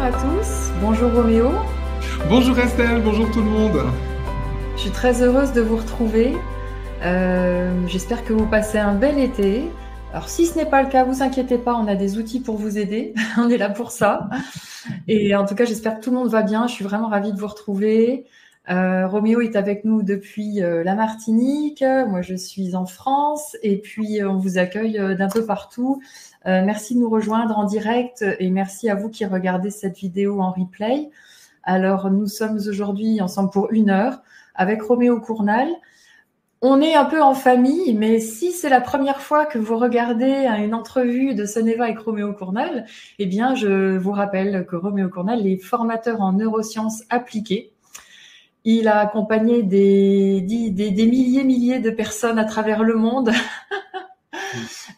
à tous, bonjour Roméo. Bonjour Estelle, bonjour tout le monde. Je suis très heureuse de vous retrouver. J'espère que vous passez un bel été. Alors si ce n'est pas le cas, vous inquiétez pas, on a des outils pour vous aider. On est là pour ça. Et en tout cas, j'espère que tout le monde va bien. Je suis vraiment ravie de vous retrouver. Roméo est avec nous depuis la Martinique. Moi, je suis en France. Et puis, on vous accueille d'un peu partout. Merci de nous rejoindre en direct et merci à vous qui regardez cette vidéo en replay. Alors, nous sommes aujourd'hui ensemble pour 1 heure avec Roméo Cournal. On est un peu en famille, mais si c'est la première fois que vous regardez une entrevue de Soneva avec Roméo Cournal, eh bien, je vous rappelle que Roméo Cournal est formateur en neurosciences appliquées. Il a accompagné des milliers de personnes à travers le monde,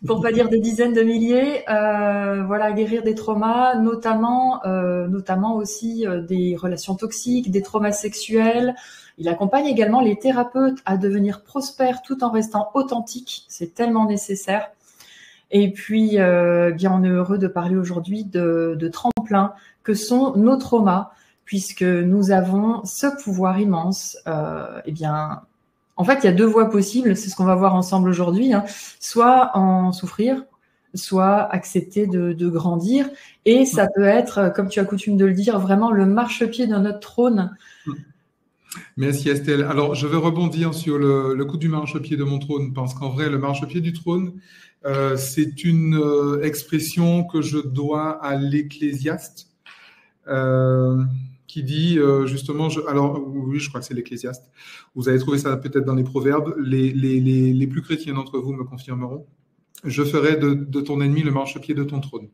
pour pas dire des dizaines de milliers, voilà, guérir des traumas, notamment aussi des relations toxiques, des traumas sexuels. Il accompagne également les thérapeutes à devenir prospères tout en restant authentiques. C'est tellement nécessaire. Et puis, bien, on est heureux de parler aujourd'hui de tremplins que sont nos traumas, puisque nous avons ce pouvoir immense. Eh bien, en fait, il y a 2 voies possibles. C'est ce qu'on va voir ensemble aujourd'hui. Soit en souffrir, soit accepter de grandir. Et ça peut être, comme tu as coutume de le dire, vraiment le marchepied de notre trône. Merci Estelle. Alors, je vais rebondir sur le coup du marchepied de mon trône, parce qu'en vrai, le marchepied du trône, c'est une expression que je dois à l'Ecclésiaste, qui dit justement, alors oui, je crois que c'est l'Ecclésiaste. Vous avez trouvé ça peut-être dans les proverbes. Les plus chrétiens d'entre vous me confirmeront. Je ferai de ton ennemi le marchepied de ton trône.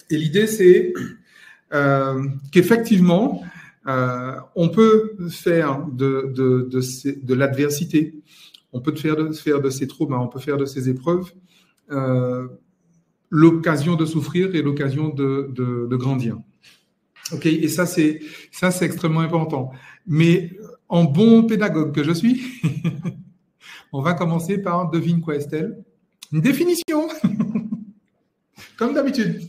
Et l'idée, c'est qu'effectivement, on peut faire de l'adversité, on peut faire de ces traumas, on peut faire de ces épreuves l'occasion de souffrir et l'occasion de grandir. Ok, et ça c'est extrêmement important. Mais en bon pédagogue que je suis, on va commencer par, devine quoi Estelle? Une définition. Comme d'habitude.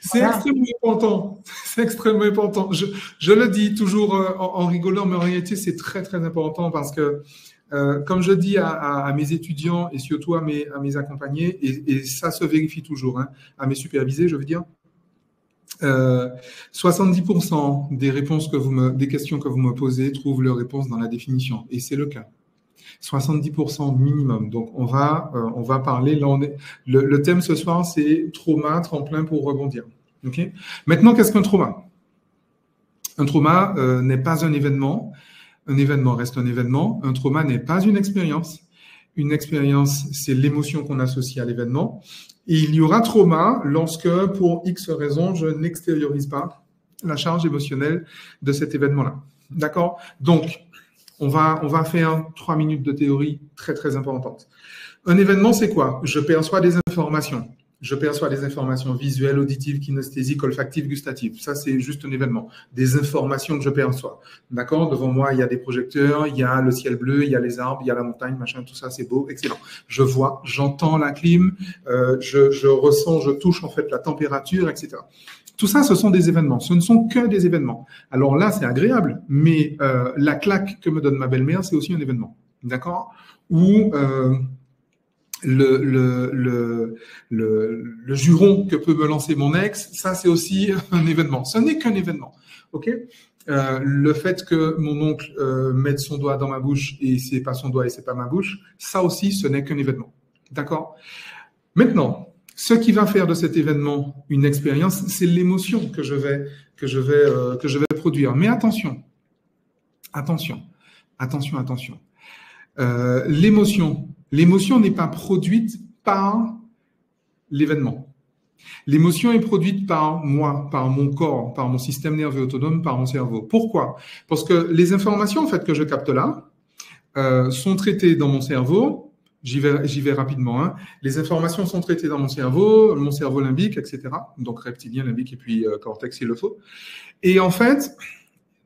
C'est extrêmement important. C'est extrêmement important. Je le dis toujours en rigolant, mais en réalité, c'est très, très important parce que, comme je dis à mes étudiants et surtout à mes accompagnés, et ça se vérifie toujours, hein, à mes supervisés, je veux dire, 70% des questions que vous me posez trouvent leur réponse dans la définition. Et c'est le cas. 70% minimum. Donc, on va parler. Là, le thème ce soir, c'est trauma, tremplin pour rebondir. Okay. Maintenant, qu'est-ce qu'un trauma? Un trauma n'est pas un événement. Un événement reste un événement. Un trauma n'est pas une expérience. Une expérience, c'est l'émotion qu'on associe à l'événement. Et il y aura trauma lorsque, pour X raisons, je n'extériorise pas la charge émotionnelle de cet événement-là. D'accord? Donc, on va faire 3 minutes de théorie très, très importante. Un événement, c'est quoi? Je perçois des informations. Je perçois des informations visuelles, auditives, kinesthésiques, olfactives, gustatives. Ça, c'est juste un événement. Des informations que je perçois. D'accord? Devant moi, il y a des projecteurs, il y a le ciel bleu, il y a les arbres, il y a la montagne, machin, tout ça, c'est beau, excellent. Je vois, j'entends la clim, je ressens, je touche en fait la température, etc. Tout ça, ce sont des événements. Ce ne sont que des événements. Alors là, c'est agréable, mais la claque que me donne ma belle-mère, c'est aussi un événement. D'accord? Ou le juron que peut me lancer mon ex, ça, c'est aussi un événement. Ce n'est qu'un événement. OK? Le fait que mon oncle mette son doigt dans ma bouche et c'est pas son doigt et c'est pas ma bouche, ça aussi, ce n'est qu'un événement. D'accord? Maintenant, ce qui va faire de cet événement une expérience, c'est l'émotion que je vais produire. Mais attention. L'émotion n'est pas produite par l'événement. L'émotion est produite par moi, par mon corps, par mon système nerveux autonome, par mon cerveau. Pourquoi? Parce que les informations en fait que je capte là sont traitées dans mon cerveau. J'y vais rapidement. Hein. Les informations sont traitées dans mon cerveau limbique, etc. Donc reptilien, limbique et puis cortex s'il le faut. Et en fait,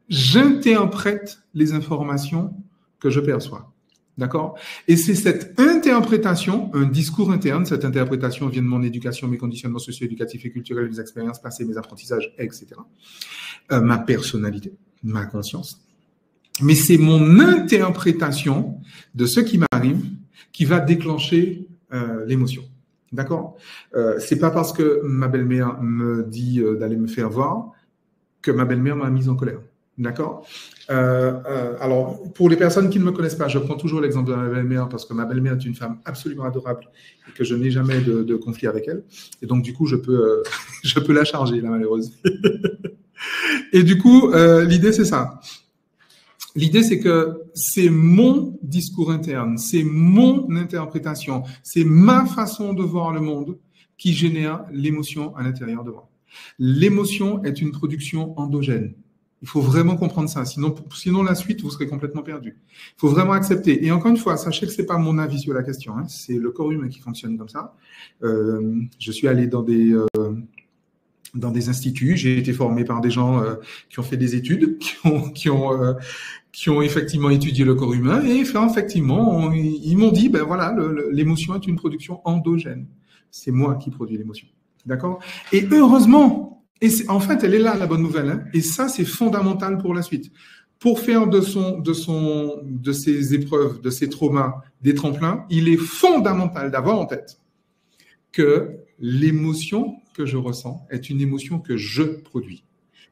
j'interprète les informations que je perçois. D'accord? Et c'est cette interprétation, un discours interne, cette interprétation vient de mon éducation, mes conditionnements socio-éducatifs et culturels, mes expériences passées, mes apprentissages, etc. Ma personnalité, ma conscience. Mais c'est mon interprétation de ce qui m'arrive qui va déclencher l'émotion. D'accord? C'est pas parce que ma belle-mère me dit d'aller me faire voir que ma belle-mère m'a mise en colère. D'accord? Alors, pour les personnes qui ne me connaissent pas, je prends toujours l'exemple de ma belle-mère parce que ma belle-mère est une femme absolument adorable et que je n'ai jamais de conflit avec elle. Et donc, du coup, je peux la charger, la malheureuse. Et du coup, l'idée, c'est ça. L'idée, c'est que c'est mon discours interne, c'est mon interprétation, c'est ma façon de voir le monde qui génère l'émotion à l'intérieur de moi. L'émotion est une production endogène. Il faut vraiment comprendre ça. Sinon la suite, vous serez complètement perdu. Il faut vraiment accepter. Et encore une fois, sachez que c'est pas mon avis sur la question. Hein. C'est le corps humain qui fonctionne comme ça. Je suis allé dans des instituts. J'ai été formé par des gens qui ont fait des études, qui ont effectivement étudié le corps humain. Et effectivement, ils m'ont dit, ben voilà, l'émotion est une production endogène. C'est moi qui produis l'émotion. D'accord? Et heureusement, et en fait, elle est là, la bonne nouvelle. Hein. Et ça, c'est fondamental pour la suite. Pour faire de ces épreuves, de ces traumas, des tremplins, il est fondamental d'avoir en tête que l'émotion que je ressens est une émotion que je produis,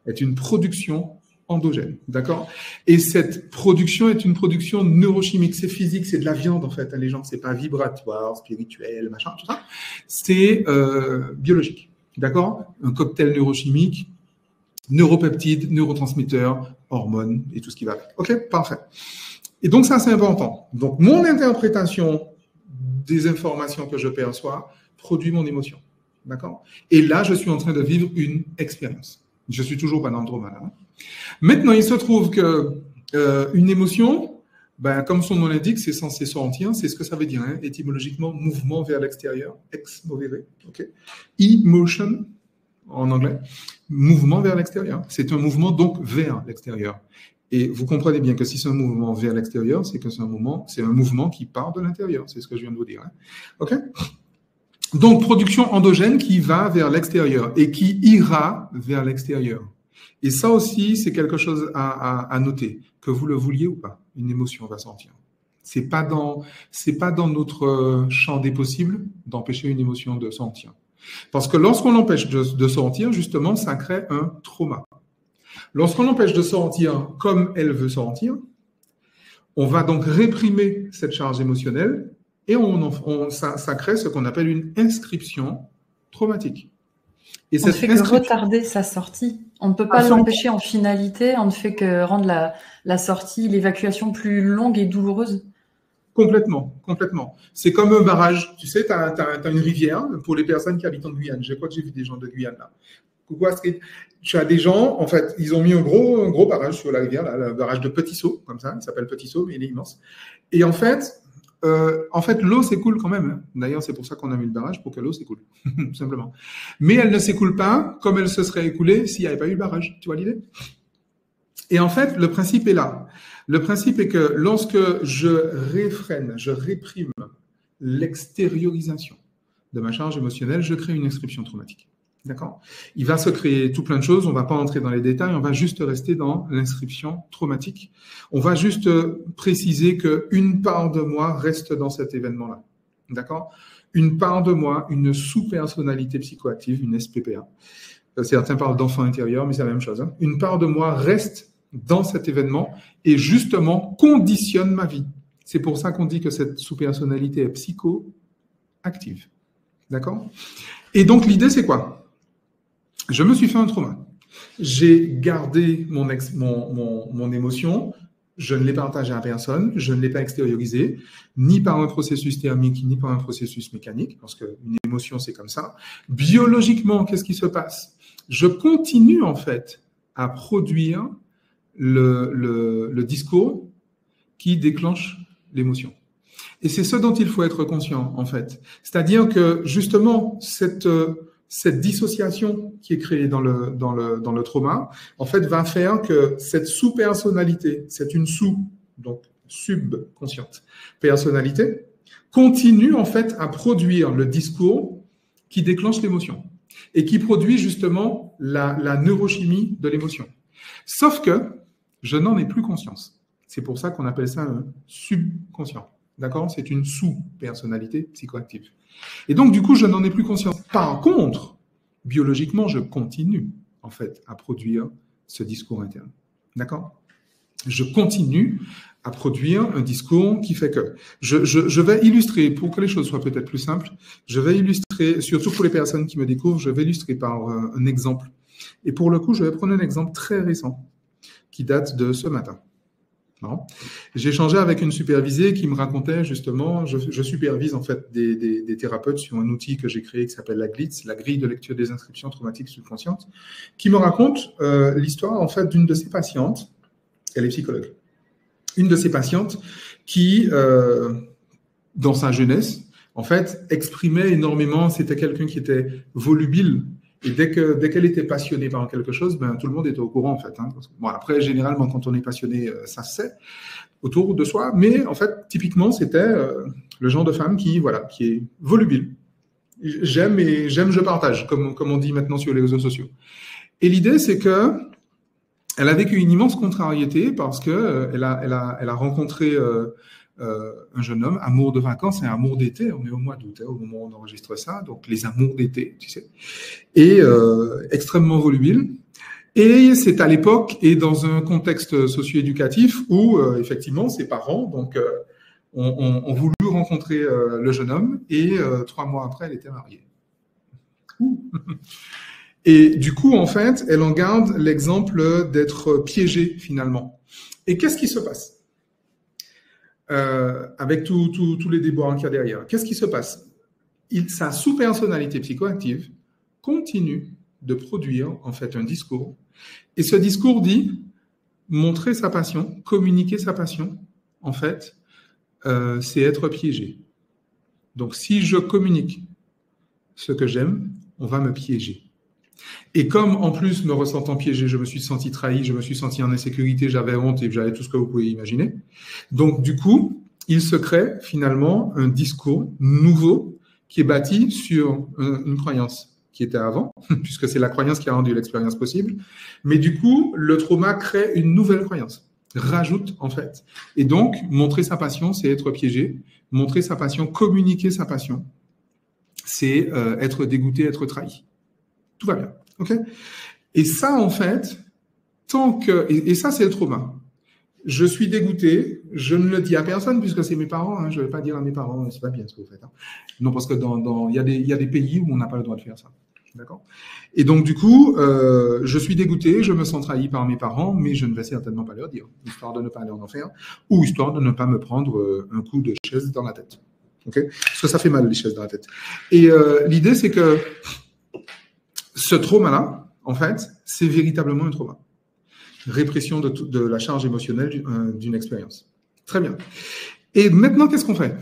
est une production endogène. D'accord? Et cette production est une production neurochimique. C'est physique, c'est de la viande, en fait. Les gens, c'est pas vibratoire, spirituel, machin, tout ça. C'est biologique. D'accord? Un cocktail neurochimique, neuropeptides, neurotransmetteurs, hormones et tout ce qui va avec. OK? Parfait. Et donc, ça, c'est important. Donc, mon interprétation des informations que je perçois produit mon émotion. D'accord? Et là, je suis en train de vivre une expérience. Je suis toujours pas dans le trauma, là. Hein? Maintenant, il se trouve que une émotion, ben, comme son nom l'indique, c'est censé sortir. C'est ce que ça veut dire, hein, étymologiquement, mouvement vers l'extérieur, ex movere, ok. Emotion, en anglais, mouvement vers l'extérieur. C'est un mouvement donc vers l'extérieur. Et vous comprenez bien que si c'est un mouvement vers l'extérieur, c'est que c'est un mouvement qui part de l'intérieur. C'est ce que je viens de vous dire. Hein. Ok. Donc, production endogène qui va vers l'extérieur et qui ira vers l'extérieur. Et ça aussi, c'est quelque chose à noter, que vous le vouliez ou pas. Une émotion va sortir. C'est pas dans notre champ des possibles d'empêcher une émotion de sortir. Parce que lorsqu'on l'empêche de sortir, justement, ça crée un trauma. Lorsqu'on l'empêche de sortir comme elle veut sortir, on va donc réprimer cette charge émotionnelle et ça crée ce qu'on appelle une inscription traumatique. Et on ne fait que retarder sa sortie. On ne peut pas l'empêcher en finalité, on ne fait que rendre la sortie, l'évacuation plus longue et douloureuse. Complètement, complètement. C'est comme un barrage. Tu sais, tu as une rivière pour les personnes qui habitent en Guyane. Je crois que j'ai vu des gens de Guyane là. Coucou Astrid. Tu as des gens, en fait, ils ont mis un gros barrage sur la rivière, là, le barrage de Petit Saut, comme ça. Il s'appelle Petit Saut, mais il est immense. Et en fait, l'eau s'écoule quand même. Hein. D'ailleurs, c'est pour ça qu'on a mis le barrage, pour que l'eau s'écoule, tout simplement. Mais elle ne s'écoule pas comme elle se serait écoulée s'il n'y avait pas eu le barrage. Tu vois l'idée? Et en fait, le principe est là. Le principe est que lorsque je réprime l'extériorisation de ma charge émotionnelle, je crée une inscription traumatique. D'accord? Il va se créer tout plein de choses. On ne va pas entrer dans les détails. On va juste rester dans l'inscription traumatique. On va juste préciser qu'une part de moi reste dans cet événement-là. D'accord? Une part de moi, une sous-personnalité psychoactive, une SPPA. Certains parlent d'enfant intérieur, mais c'est la même chose. Hein. Une part de moi reste dans cet événement et justement conditionne ma vie. C'est pour ça qu'on dit que cette sous-personnalité est psychoactive. D'accord? Et donc, l'idée, c'est quoi? Je me suis fait un trauma. J'ai gardé mon émotion. Je ne l'ai partagé à personne. Je ne l'ai pas extériorisé, ni par un processus thermique, ni par un processus mécanique, parce qu'une émotion, c'est comme ça. Biologiquement, qu'est-ce qui se passe? Je continue, en fait, à produire le discours qui déclenche l'émotion. Et c'est ce dont il faut être conscient, en fait. C'est-à-dire que, justement, cette dissociation qui est créée dans le trauma, en fait, va faire que cette sous-personnalité, c'est une donc subconsciente personnalité continue en fait à produire le discours qui déclenche l'émotion et qui produit justement la neurochimie de l'émotion. Sauf que je n'en ai plus conscience. C'est pour ça qu'on appelle ça un subconscient. D'accord? C'est une sous-personnalité psychoactive. Et donc, du coup, je n'en ai plus conscience. Par contre, biologiquement, je continue, en fait, à produire ce discours interne. D'accord? Je continue à produire un discours qui fait que je vais illustrer, pour que les choses soient peut-être plus simples, je vais illustrer, surtout pour les personnes qui me découvrent, je vais illustrer par un exemple. Et pour le coup, je vais prendre un exemple très récent qui date de ce matin. J'ai échangé avec une supervisée qui me racontait justement, je supervise en fait des thérapeutes sur un outil que j'ai créé qui s'appelle la GLITS, la grille de lecture des inscriptions traumatiques subconscientes, qui me raconte l'histoire en fait d'une de ses patientes, elle est psychologue, une de ses patientes qui, dans sa jeunesse, en fait, exprimait énormément, c'était quelqu'un qui était volubile. Et dès qu'elle était passionnée par quelque chose, ben, tout le monde était au courant, en fait. Hein. Bon, après, généralement, quand on est passionné, ça se sait autour de soi. Mais, en fait, typiquement, c'était le genre de femme qui est volubile. J'aime et je partage, comme on dit maintenant sur les réseaux sociaux. Et l'idée, c'est que elle a vécu une immense contrariété parce que elle a rencontré un jeune homme, amour de vacances et amour d'été. On est au mois d'août, au moment où on enregistre ça, donc les amours d'été, tu sais, et extrêmement volubile. Et c'est à l'époque et dans un contexte socio-éducatif où effectivement ses parents ont voulu rencontrer le jeune homme et 3 mois après, elle était mariée. Et du coup, en fait, elle en garde l'exemple d'être piégée finalement. Et qu'est-ce qui se passe avec tous les déboires qu'il y a derrière? Qu'est-ce qui se passe? Sa sous-personnalité psychoactive continue de produire en fait un discours. Et ce discours dit montrer sa passion, communiquer sa passion, en fait, c'est être piégé. Donc, si je communique ce que j'aime, on va me piéger. Et comme, en plus, me ressentant piégé, je me suis senti trahi, je me suis senti en insécurité, j'avais honte et j'avais tout ce que vous pouvez imaginer. Donc, du coup, il se crée finalement un discours nouveau qui est bâti sur une croyance qui était avant, puisque c'est la croyance qui a rendu l'expérience possible. Mais du coup, le trauma crée une nouvelle croyance, rajoute en fait. Et donc, montrer sa passion, c'est être piégé. Montrer sa passion, communiquer sa passion, c'est être dégoûté, être trahi. Tout va bien, ok? Et ça, en fait, et ça, c'est le trauma. Je suis dégoûté, je ne le dis à personne puisque c'est mes parents, hein, je ne vais pas dire à mes parents, c'est pas bien ce que vous faites. Hein. Non, parce que il y a des pays où on n'a pas le droit de faire ça. D'accord? Et donc, du coup, je suis dégoûté, je me sens trahi par mes parents, mais je ne vais certainement pas leur dire, histoire de ne pas aller en enfer, ou histoire de ne pas me prendre un coup de chaise dans la tête. Okay? Parce que ça fait mal, les chaises dans la tête. Et l'idée, c'est que ce trauma-là, en fait, c'est véritablement un trauma. Répression de la charge émotionnelle d'une expérience. Très bien. Et maintenant, qu'est-ce qu'on fait?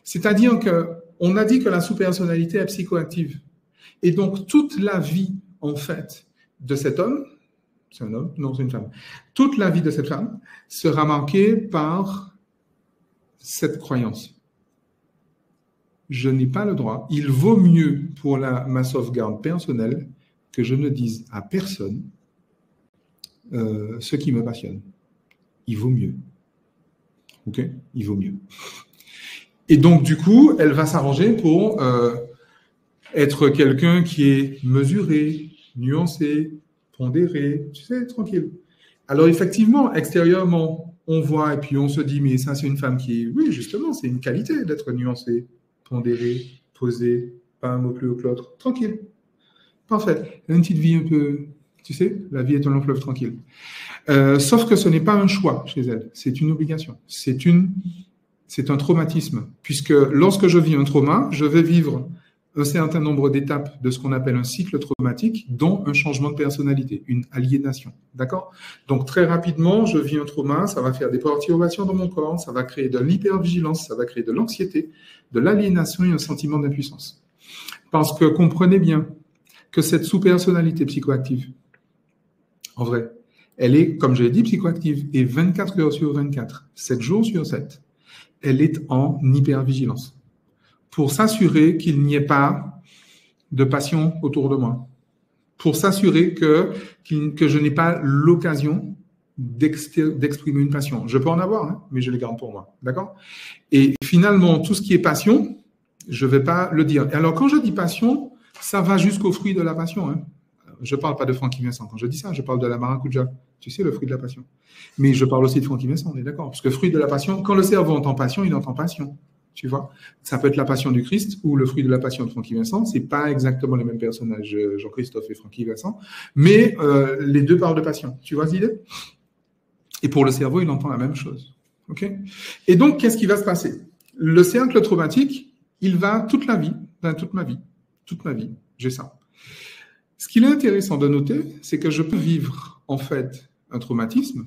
C'est-à-dire qu'on a dit que la sous-personnalité est psychoactive. Et donc, toute la vie, en fait, de cet homme, c'est un homme? Non, c'est une femme. Toute la vie de cette femme sera marquée par cette croyance. Je n'ai pas le droit. Il vaut mieux pour ma sauvegarde personnelle que je ne dise à personne ce qui me passionne. Il vaut mieux. OK? Il vaut mieux. Et donc, du coup, elle va s'arranger pour être quelqu'un qui est mesuré, nuancé, pondéré, tu sais, tranquille. Alors, effectivement, extérieurement, on voit et puis on se dit, mais ça, c'est une femme qui est... Oui, justement, c'est une qualité d'être nuancée, pondérée, posée, pas un mot plus haut que l'autre. Tranquille. Parfait. Une petite vie un peu... Tu sais, la vie est un long fleuve tranquille. Sauf que ce n'est pas un choix chez elle, c'est une obligation. C'est un traumatisme, puisque lorsque je vis un trauma, je vais vivre un certain nombre d'étapes de ce qu'on appelle un cycle traumatique, dont un changement de personnalité, une aliénation. D'accord? Donc, très rapidement, je vis un trauma, ça va faire des perturbations dans mon corps, ça va créer de l'hypervigilance, ça va créer de l'anxiété, de l'aliénation et un sentiment d'impuissance. Parce que comprenez bien que cette sous-personnalité psychoactive, en vrai, Elle est, comme je l'ai dit, psychoactive. Et 24 heures sur 24, 7 jours sur 7, elle est en hypervigilance. Pour s'assurer qu'il n'y ait pas de passion autour de moi. Pour s'assurer que je n'ai pas l'occasion d'exprimer une passion. Je peux en avoir, hein, mais je les garde pour moi. D'accord? Et finalement, tout ce qui est passion, je ne vais pas le dire. Et alors, quand je dis passion, ça va jusqu'au fruit de la passion. Hein. Je ne parle pas de Francky Vincent. Quand je dis ça, je parle de la maracuja. Tu sais, le fruit de la passion. Mais je parle aussi de Francky Vincent, on est d'accord? Parce que fruit de la passion, quand le cerveau entend passion, il entend passion. Tu vois? Ça peut être la passion du Christ ou le fruit de la passion de Francky Vincent. Ce n'est pas exactement les mêmes personnages, Jean-Christophe et Francky Vincent. Mais les deux parlent de passion. Tu vois l'idée? Et pour le cerveau, il entend la même chose. Okay? Et donc, qu'est-ce qui va se passer? Le cercle traumatique, il va toute la vie, toute ma vie, j'ai ça. Ce qu'il est intéressant de noter, c'est que je peux vivre, en fait, un traumatisme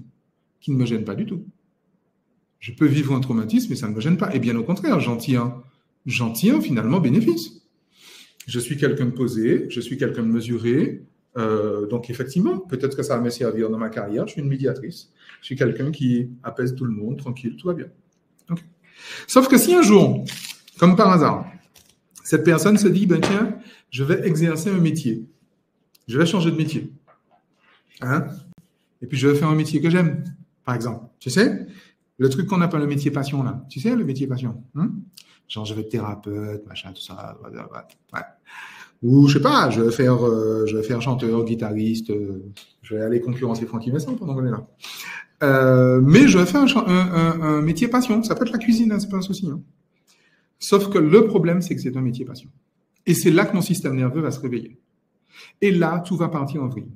qui ne me gêne pas du tout. Je peux vivre un traumatisme et ça ne me gêne pas. Et bien au contraire, j'en tire finalement bénéfice. Je suis quelqu'un de posé, je suis quelqu'un de mesuré. Donc effectivement, peut-être que ça va me servir dans ma carrière. Je suis une médiatrice. Je suis quelqu'un qui apaise tout le monde, tranquille, tout va bien. Okay. Sauf que si un jour, comme par hasard, cette personne se dit, ben tiens, je vais exercer un métier. Je vais changer de métier. Hein? Et puis je vais faire un métier que j'aime, par exemple. Tu sais, le truc qu'on appelle le métier passion, là. Tu sais, le métier passion. Hein? Genre, je vais être thérapeute, machin, tout ça. Ouais. Ou, je sais pas, je vais faire chanteur, guitariste. Je vais aller concurrencer Francky Vincent pendant qu'on est là. Mais je vais faire un métier passion. Ça peut être la cuisine, hein, c'est pas un souci. Hein. Sauf que le problème, c'est que c'est un métier passion. Et c'est là que mon système nerveux va se réveiller. Et là, tout va partir en vrille.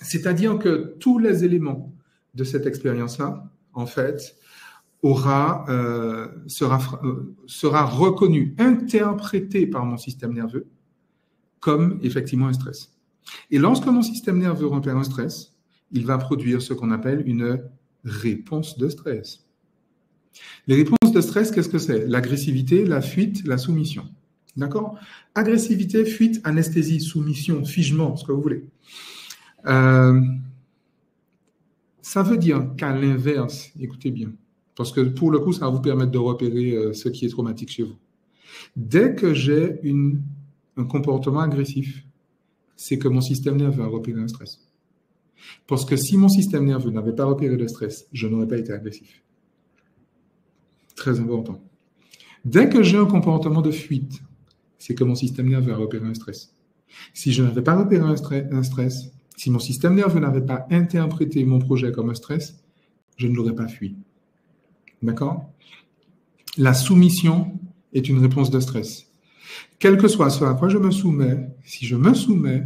C'est-à-dire que tous les éléments de cette expérience-là, en fait, sera reconnu, interprété par mon système nerveux comme effectivement un stress. Et lorsque mon système nerveux repère un stress, il va produire ce qu'on appelle une réponse de stress. Les réponses de stress, qu'est-ce que c'est? L'agressivité, la fuite, la soumission. D'accord? Agressivité, fuite, anesthésie, soumission, figement, ce que vous voulez. Ça veut dire qu'à l'inverse, écoutez bien, parce que pour le coup, ça va vous permettre de repérer ce qui est traumatique chez vous. Dès que j'ai un comportement agressif, c'est que mon système nerveux a repéré un stress. Parce que si mon système nerveux n'avait pas repéré le stress, je n'aurais pas été agressif. Très important. Dès que j'ai un comportement de fuite, c'est que mon système nerveux a repéré un stress. Si je n'avais pas repéré un stress, si mon système nerveux n'avait pas interprété mon projet comme un stress, je ne l'aurais pas fui. D'accord? La soumission est une réponse de stress. Quel que soit ce à quoi je me soumets, si je me soumets,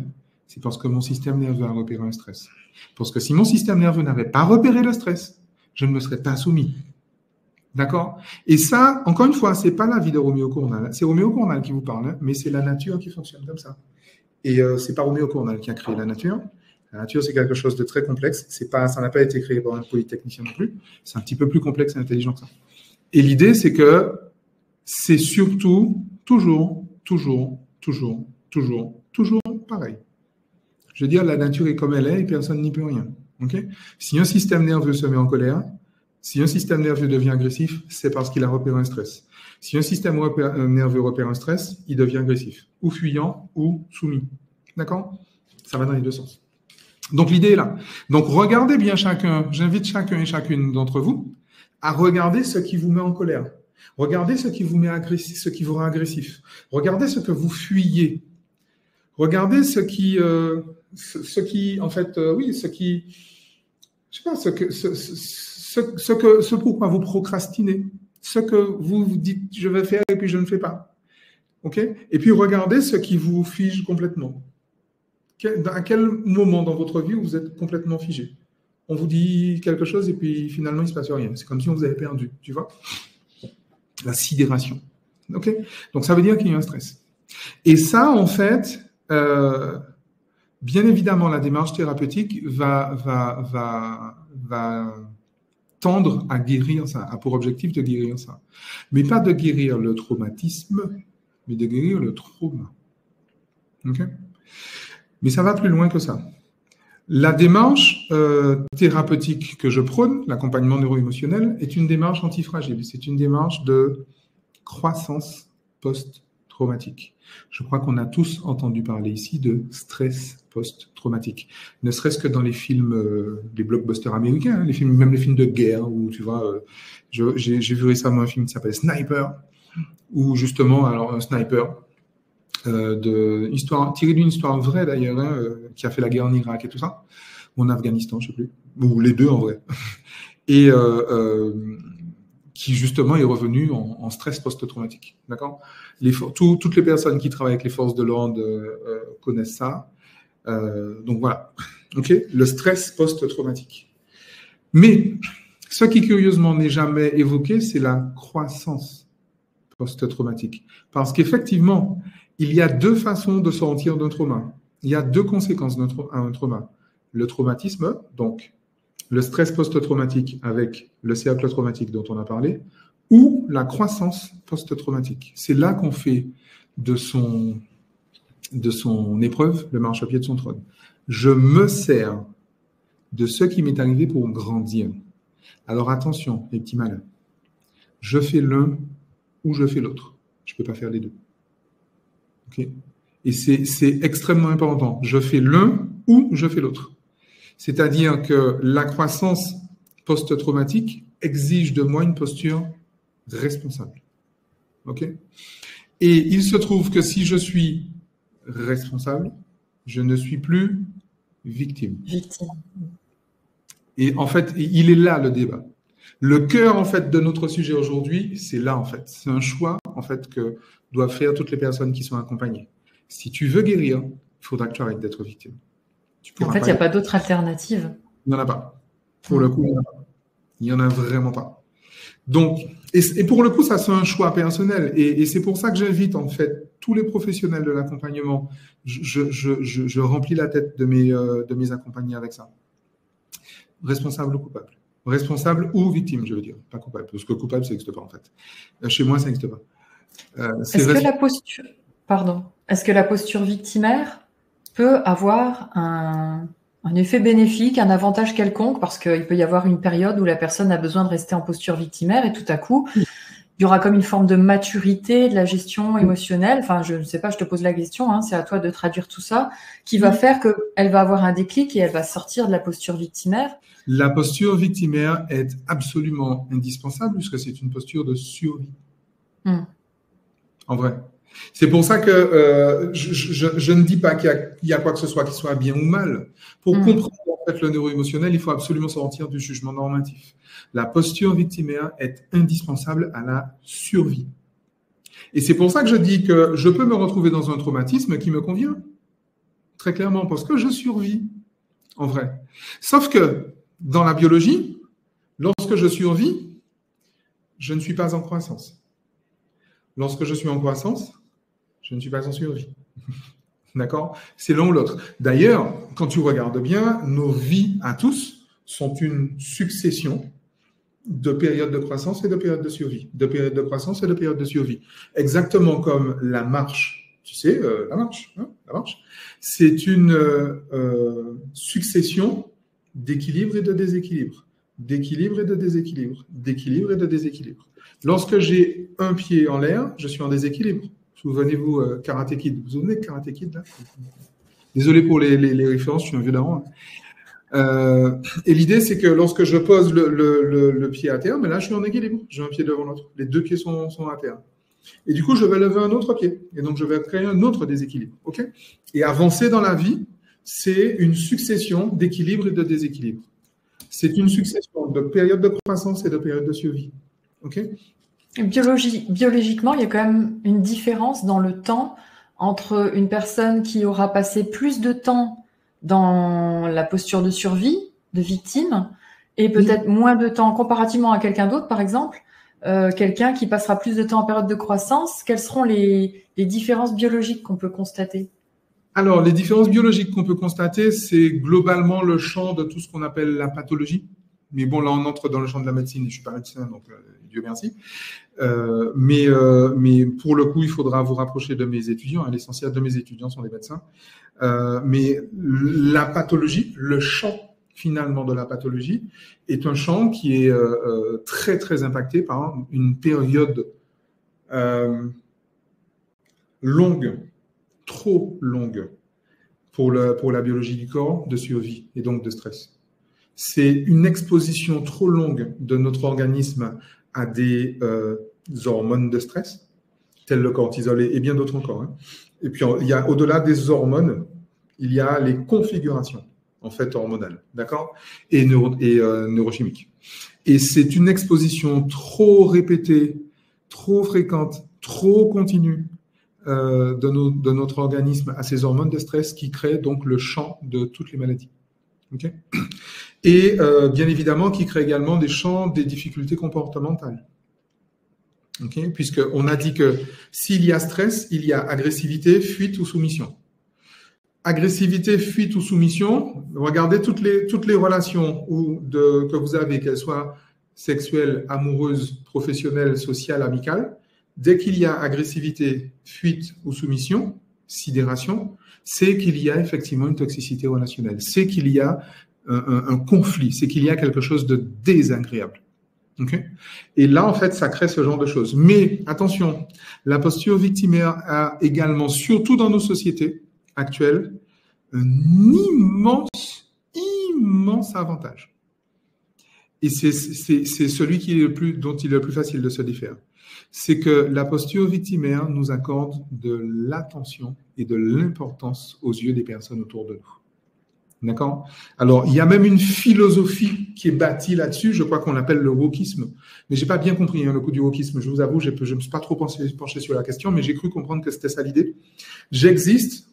c'est parce que mon système nerveux a repéré un stress. Parce que si mon système nerveux n'avait pas repéré le stress, je ne me serais pas soumis. D'accord? Et ça, encore une fois, c'est pas la vie de Roméo Cournal. C'est Roméo Cournal qui vous parle, mais c'est la nature qui fonctionne comme ça. Et c'est pas Roméo Cournal qui a créé la nature. La nature, c'est quelque chose de très complexe. Ça n'a pas été créé par un polytechnicien non plus. C'est un petit peu plus complexe et intelligent que ça. Et l'idée, c'est que c'est surtout toujours pareil. Je veux dire, la nature est comme elle est et personne n'y peut rien. Okay? Si un système nerveux se met en colère, si un système nerveux devient agressif, c'est parce qu'il a repéré un stress. Si un système nerveux repère un stress, il devient agressif, ou fuyant, ou soumis. D'accord? Ça va dans les deux sens. Donc, l'idée est là. Donc, regardez bien chacun, j'invite chacun et chacune d'entre vous à regarder ce qui vous met en colère. Regardez ce qui vous met agressif, ce qui vous rend agressif. Regardez ce que vous fuyez. Regardez ce pourquoi vous procrastinez, ce que vous dites je vais faire et puis je ne fais pas. Ok? Et puis regardez ce qui vous fige complètement. À quel moment dans votre vie vous êtes complètement figé? On vous dit quelque chose et puis finalement il ne se passe rien. C'est comme si on vous avait perdu, tu vois? La sidération. Ok? Donc ça veut dire qu'il y a un stress. Et ça, en fait, bien évidemment, la démarche thérapeutique va tendre à guérir ça, a pour objectif de guérir ça. Mais pas de guérir le traumatisme, mais de guérir le trauma. Ok? Mais ça va plus loin que ça. La démarche thérapeutique que je prône, l'accompagnement neuro-émotionnel, est une démarche antifragile. C'est une démarche de croissance post-traumatique. Je crois qu'on a tous entendu parler ici de stress post-traumatique. Ne serait-ce que dans les films, les blockbusters américains, les films, même les films de guerre, où tu vois, j'ai vu récemment un film qui s'appelle Sniper, où justement, alors un sniper, tiré d'une histoire vraie d'ailleurs, hein, qui a fait la guerre en Irak et tout ça, ou en Afghanistan, je ne sais plus, ou les deux en vrai, et qui justement est revenu en stress post-traumatique. D'accord ? Toutes les personnes qui travaillent avec les forces de l'ordre connaissent ça. Donc voilà, ok, le stress post-traumatique. Mais ce qui curieusement n'est jamais évoqué, c'est la croissance post-traumatique, parce qu'effectivement, il y a deux façons de sortir d'un trauma. Il y a deux conséquences à un trauma. Le traumatisme, donc le stress post-traumatique avec le cercle traumatique dont on a parlé, ou la croissance post-traumatique. C'est là qu'on fait de son épreuve le marchepied de son trône. Je me sers de ce qui m'est arrivé pour grandir. Alors attention, les petits malins. Je fais l'un ou je fais l'autre. Je ne peux pas faire les deux. Okay. Et c'est extrêmement important. Je fais l'un ou je fais l'autre. C'est-à-dire que la croissance post-traumatique exige de moi une posture responsable. Okay. Et il se trouve que si je suis responsable, je ne suis plus victime. Et en fait, il est là le débat. Le cœur en fait de notre sujet aujourd'hui, c'est là en fait. C'est un choix en fait que doivent faire toutes les personnes qui sont accompagnées. Si tu veux guérir, il faudra que tu arrêtes d'être victime. En fait, il n'y a pas d'autre alternative. Il n'y en a pas. Pour le coup, il n'y en a pas. Il n'y en a vraiment pas. Donc, et pour le coup, ça c'est un choix personnel. Et c'est pour ça que j'invite en fait tous les professionnels de l'accompagnement. Je remplis la tête de mes accompagnés avec ça. Responsable ou coupable. Responsable ou victime, je veux dire. Pas coupable. Parce que coupable, ça n'existe pas en fait. Chez moi, ça n'existe pas. Est-ce que la posture victimaire peut avoir un effet bénéfique, un avantage quelconque, parce qu'il peut y avoir une période où la personne a besoin de rester en posture victimaire et tout à coup, il y aura comme une forme de maturité de la gestion émotionnelle. Enfin, je ne sais pas, je te pose la question, hein, c'est à toi de traduire tout ça, qui va faire qu'elle va avoir un déclic et elle va sortir de la posture victimaire. La posture victimaire est absolument indispensable puisque c'est une posture de survie. En vrai. C'est pour ça que je ne dis pas qu'il y a quoi que ce soit qui soit bien ou mal. Pour comprendre en fait, le neuro-émotionnel, il faut absolument sortir du jugement normatif. La posture victimaire est indispensable à la survie. Et c'est pour ça que je dis que je peux me retrouver dans un traumatisme qui me convient. Très clairement, parce que je survis. En vrai. Sauf que dans la biologie, lorsque je survis, je ne suis pas en croissance. Lorsque je suis en croissance, je ne suis pas en survie. D'accord ? C'est l'un ou l'autre. D'ailleurs, quand tu regardes bien, nos vies à tous sont une succession de périodes de croissance et de périodes de survie. De périodes de croissance et de périodes de survie. Exactement comme la marche. Tu sais, la marche. Hein, la marche. C'est une succession d'équilibre et de déséquilibre. D'équilibre et de déséquilibre. D'équilibre et de déséquilibre. Lorsque j'ai un pied en l'air, je suis en déséquilibre. Souvenez-vous, Karate Kid. Vous vous souvenez de Karate Kid là ? Désolé pour les références, je suis un vieux daron. Et l'idée, c'est que lorsque je pose le pied à terre, mais là, je suis en équilibre. J'ai un pied devant l'autre. Les deux pieds sont à terre. Et du coup, je vais lever un autre pied. Et donc, je vais créer un autre déséquilibre. Okay ? Et avancer dans la vie, c'est une succession d'équilibre et de déséquilibre. C'est une succession de périodes de croissance et de périodes de survie. OK ? Biologiquement, il y a quand même une différence dans le temps entre une personne qui aura passé plus de temps dans la posture de survie, de victime, et peut-être moins de temps comparativement à quelqu'un d'autre, par exemple, quelqu'un qui passera plus de temps en période de croissance. Quelles seront les différences biologiques qu'on peut constater ? Alors, les différences biologiques qu'on peut constater, c'est globalement le champ de tout ce qu'on appelle la pathologie. Mais bon, là, on entre dans le champ de la médecine. Je ne suis pas médecin, donc Dieu merci. Mais pour le coup, il faudra vous rapprocher de mes étudiants. L'essentiel de mes étudiants sont des médecins. Mais la pathologie, le champ finalement de la pathologie, est un champ qui est très, très impacté par une période longue, trop longue pour la biologie du corps, de survie et donc de stress. C'est une exposition trop longue de notre organisme à des hormones de stress, telles le cortisol et bien d'autres encore. Hein. Et puis, il y a au-delà des hormones, il y a les configurations, en fait, hormonales, d'accord, et neurochimiques. Et c'est une exposition trop répétée, trop fréquente, trop continue de notre organisme à ces hormones de stress qui créent donc le champ de toutes les maladies. Okay, et bien évidemment, qui crée également des champs des difficultés comportementales. Okay, puisqu'on a dit que s'il y a stress, il y a agressivité, fuite ou soumission. Agressivité, fuite ou soumission, regardez toutes les relations que vous avez, qu'elles soient sexuelles, amoureuses, professionnelles, sociales, amicales. Dès qu'il y a agressivité, fuite ou soumission, sidération, c'est qu'il y a effectivement une toxicité relationnelle, c'est qu'il y a un conflit, c'est qu'il y a quelque chose de désagréable. Okay, et là, en fait, ça crée ce genre de choses. Mais attention, la posture victimaire a également, surtout dans nos sociétés actuelles, un immense avantage. Et c'est celui dont il est le plus facile de se défaire. C'est que la posture victimaire nous accorde de l'attention et de l'importance aux yeux des personnes autour de nous. D'accord? Alors, il y a même une philosophie qui est bâtie là-dessus, je crois qu'on l'appelle le wokisme. Mais je n'ai pas bien compris le coup du wokisme, je vous avoue, je ne me suis pas trop penché sur la question, mais j'ai cru comprendre que c'était ça l'idée. J'existe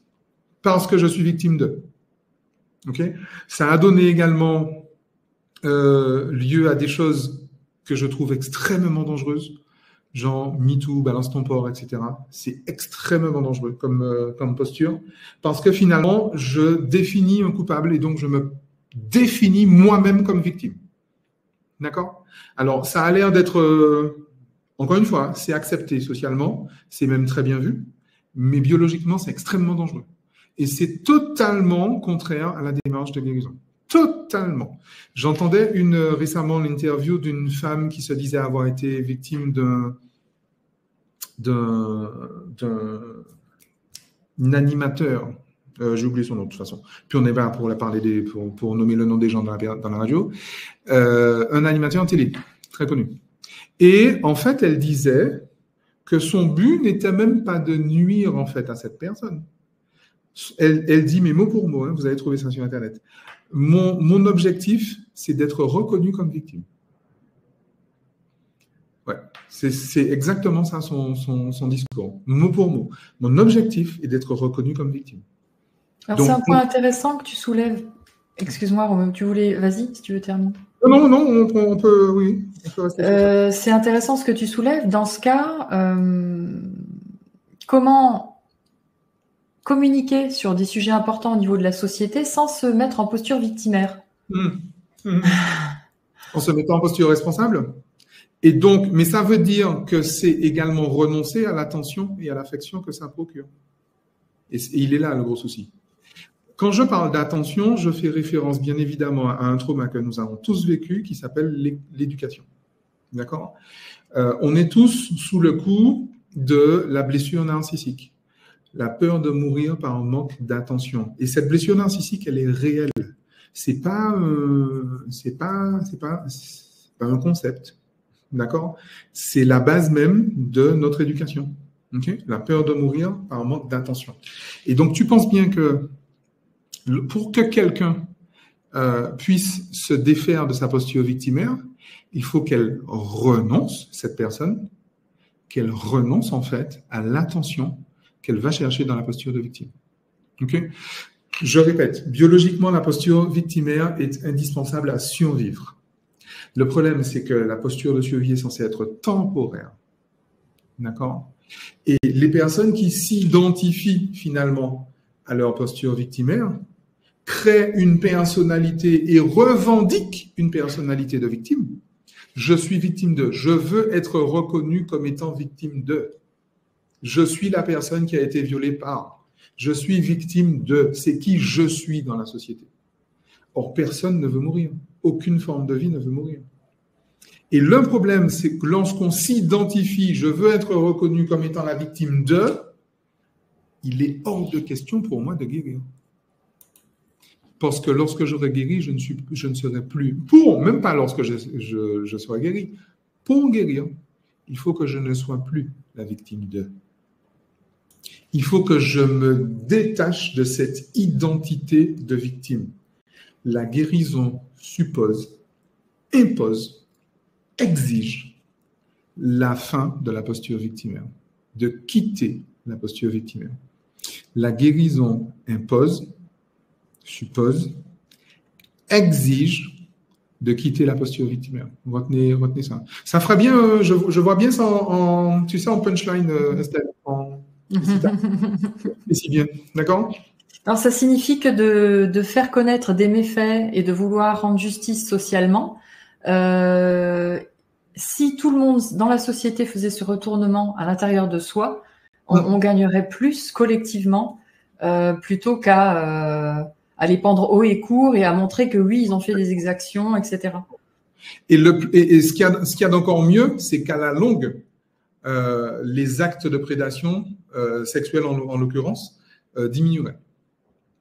parce que je suis victime d'eux. Okay? Ça a donné également lieu à des choses que je trouve extrêmement dangereuses, genre MeToo, balance ton porc, etc. C'est extrêmement dangereux comme posture, parce que finalement, je définis un coupable et donc je me définis moi-même comme victime. D'accord? Alors, ça a l'air d'être, encore une fois, c'est accepté socialement, c'est même très bien vu, mais biologiquement, c'est extrêmement dangereux. Et c'est totalement contraire à la démarche de guérison. Totalement. J'entendais récemment l'interview d'une femme qui se disait avoir été victime d'un animateur. J'ai oublié son nom de toute façon. Puis on est là pour parler pour nommer le nom des gens dans la radio. Un animateur en télé, très connu. Et en fait, elle disait que son but n'était même pas de nuire en fait à cette personne. Elle dit, mais mot pour mot, hein, vous allez trouver ça sur Internet. Mon objectif, c'est d'être reconnu comme victime. Ouais, c'est exactement ça son discours, mot pour mot. Mon objectif est d'être reconnu comme victime. Alors c'est un point intéressant que tu soulèves. Excuse-moi, Romain, vas-y, si tu veux terminer. Non, on peut, oui. C'est intéressant ce que tu soulèves. Dans ce cas, comment communiquer sur des sujets importants au niveau de la société sans se mettre en posture victimaire? En se mettant en posture responsable. Et donc, mais ça veut dire que c'est également renoncer à l'attention et à l'affection que ça procure. Et il est là le gros souci. Quand je parle d'attention, je fais référence bien évidemment à un trauma que nous avons tous vécu qui s'appelle l'éducation. D'accord? On est tous sous le coup de la blessure narcissique. La peur de mourir par un manque d'attention. Et cette blessure narcissique, elle est réelle. C'est pas un concept. D'accord? C'est la base même de notre éducation. Okay? La peur de mourir par un manque d'attention. Et donc, tu penses bien que pour que quelqu'un puisse se défaire de sa posture victimaire, il faut qu'elle renonce, cette personne, qu'elle renonce en fait à l'attention qu'elle va chercher dans la posture de victime. Okay? Je répète, biologiquement, la posture victimaire est indispensable à survivre. Le problème, c'est que la posture de survie est censée être temporaire. D'accord? Et les personnes qui s'identifient finalement à leur posture victimaire crée une personnalité et revendique une personnalité de victime, je suis victime de. Je veux être reconnu comme étant victime de. Je suis la personne qui a été violée par. Je suis victime de. C'est qui je suis dans la société. Or, personne ne veut mourir. Aucune forme de vie ne veut mourir. Et le problème, c'est que lorsqu'on s'identifie, je veux être reconnu comme étant la victime de, il est hors de question pour moi de guérir. Parce que lorsque j'aurai guéri, je ne serai plus, même pas lorsque je serai guéri, pour guérir, il faut que je ne sois plus la victime de. Il faut que je me détache de cette identité de victime. La guérison suppose, impose, exige la fin de la posture victimaire, de quitter la posture victimaire. La guérison impose, suppose, exige de quitter la posture victimaire. Retenez ça. Ça fera bien, je vois bien ça en punchline, Estelle. Et si bien, d'accord? Alors, ça signifie que de faire connaître des méfaits et de vouloir rendre justice socialement, si tout le monde dans la société faisait ce retournement à l'intérieur de soi, on gagnerait plus collectivement plutôt qu'à les pendre haut et court et à montrer que oui, ils ont fait des exactions, etc. Et ce qu'il y a d'encore mieux, c'est qu'à la longue, les actes de prédation sexuelle, en l'occurrence, diminueraient.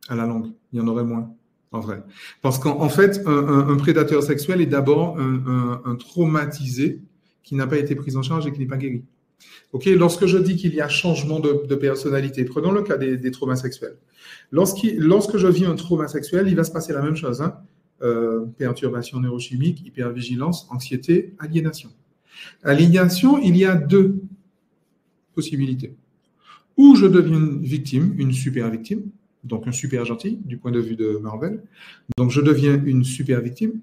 À la longue, il y en aurait moins, en vrai. Parce qu'en fait, un prédateur sexuel est d'abord un traumatisé qui n'a pas été pris en charge et qui n'est pas guéri. Okay, lorsque je dis qu'il y a changement de personnalité, prenons le cas des traumas sexuels. Lorsque je vis un trauma sexuel, il va se passer la même chose. Perturbation neurochimique, hypervigilance, anxiété, aliénation. Aliénation, il y a deux possibilités. Ou je deviens une victime, une super victime, donc un super gentil du point de vue de Marvel. Donc je deviens une super victime.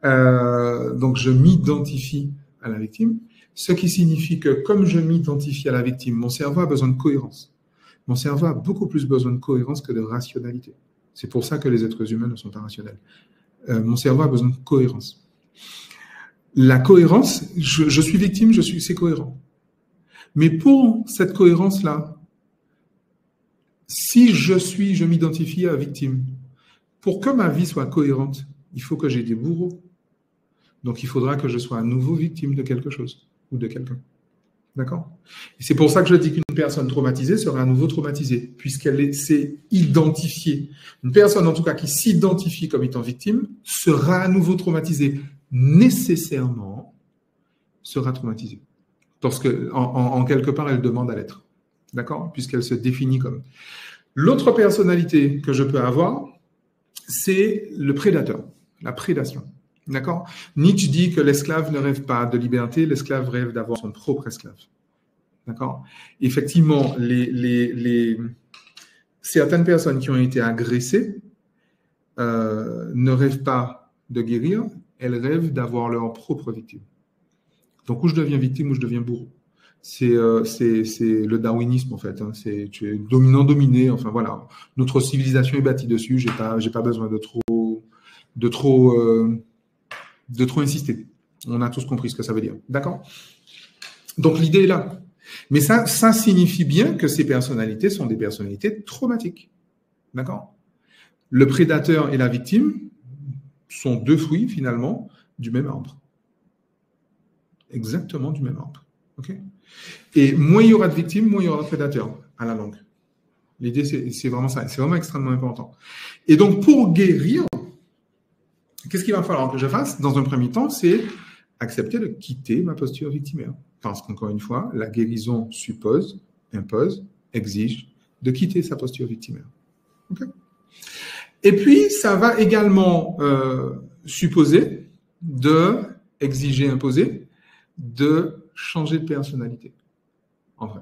Donc je m'identifie à la victime. Ce qui signifie que comme je m'identifie à la victime, mon cerveau a besoin de cohérence. Mon cerveau a beaucoup plus besoin de cohérence que de rationalité. C'est pour ça que les êtres humains ne sont pas rationnels. Mon cerveau a besoin de cohérence. La cohérence, je suis victime, c'est cohérent. Mais pour cette cohérence-là, si je m'identifie à la victime, pour que ma vie soit cohérente, il faut que j'ai des bourreaux. Donc, il faudra que je sois à nouveau victime de quelque chose ou de quelqu'un. D'accord? Et c'est pour ça que je dis qu'une personne traumatisée sera à nouveau traumatisée, puisqu'elle s'est identifiée. Une personne, en tout cas, qui s'identifie comme étant victime, sera à nouveau traumatisée. Nécessairement, sera traumatisée. Parce qu'en quelque part, elle demande à l'être. D'accord? Puisqu'elle se définit comme. L'autre personnalité que je peux avoir, c'est le prédateur, la prédation. D'accord? Nietzsche dit que l'esclave ne rêve pas de liberté, l'esclave rêve d'avoir son propre esclave. D'accord? Effectivement, certaines personnes qui ont été agressées ne rêvent pas de guérir, elles rêvent d'avoir leur propre victime. Donc, ou je deviens victime ou je deviens bourreau. C'est le darwinisme, en fait. Tu es dominant-dominé. Enfin, voilà. Notre civilisation est bâtie dessus. J'ai pas besoin de trop insister. On a tous compris ce que ça veut dire. D'accord? Donc, l'idée est là. Mais ça signifie bien que ces personnalités sont des personnalités traumatiques. D'accord? Le prédateur et la victime sont deux fruits, finalement, du même arbre. Exactement du même arbre. OK? Et moins il y aura de victimes, moins il y aura de prédateurs à la longue. L'idée, c'est vraiment ça. C'est vraiment extrêmement important. Et donc, pour guérir, qu'est-ce qu'il va falloir que je fasse dans un premier temps? C'est accepter de quitter ma posture victimaire. Parce qu'encore une fois, la guérison suppose, impose, exige de quitter sa posture victimaire. Okay? Et puis, ça va également supposer exiger, imposer, de changer de personnalité. En vrai.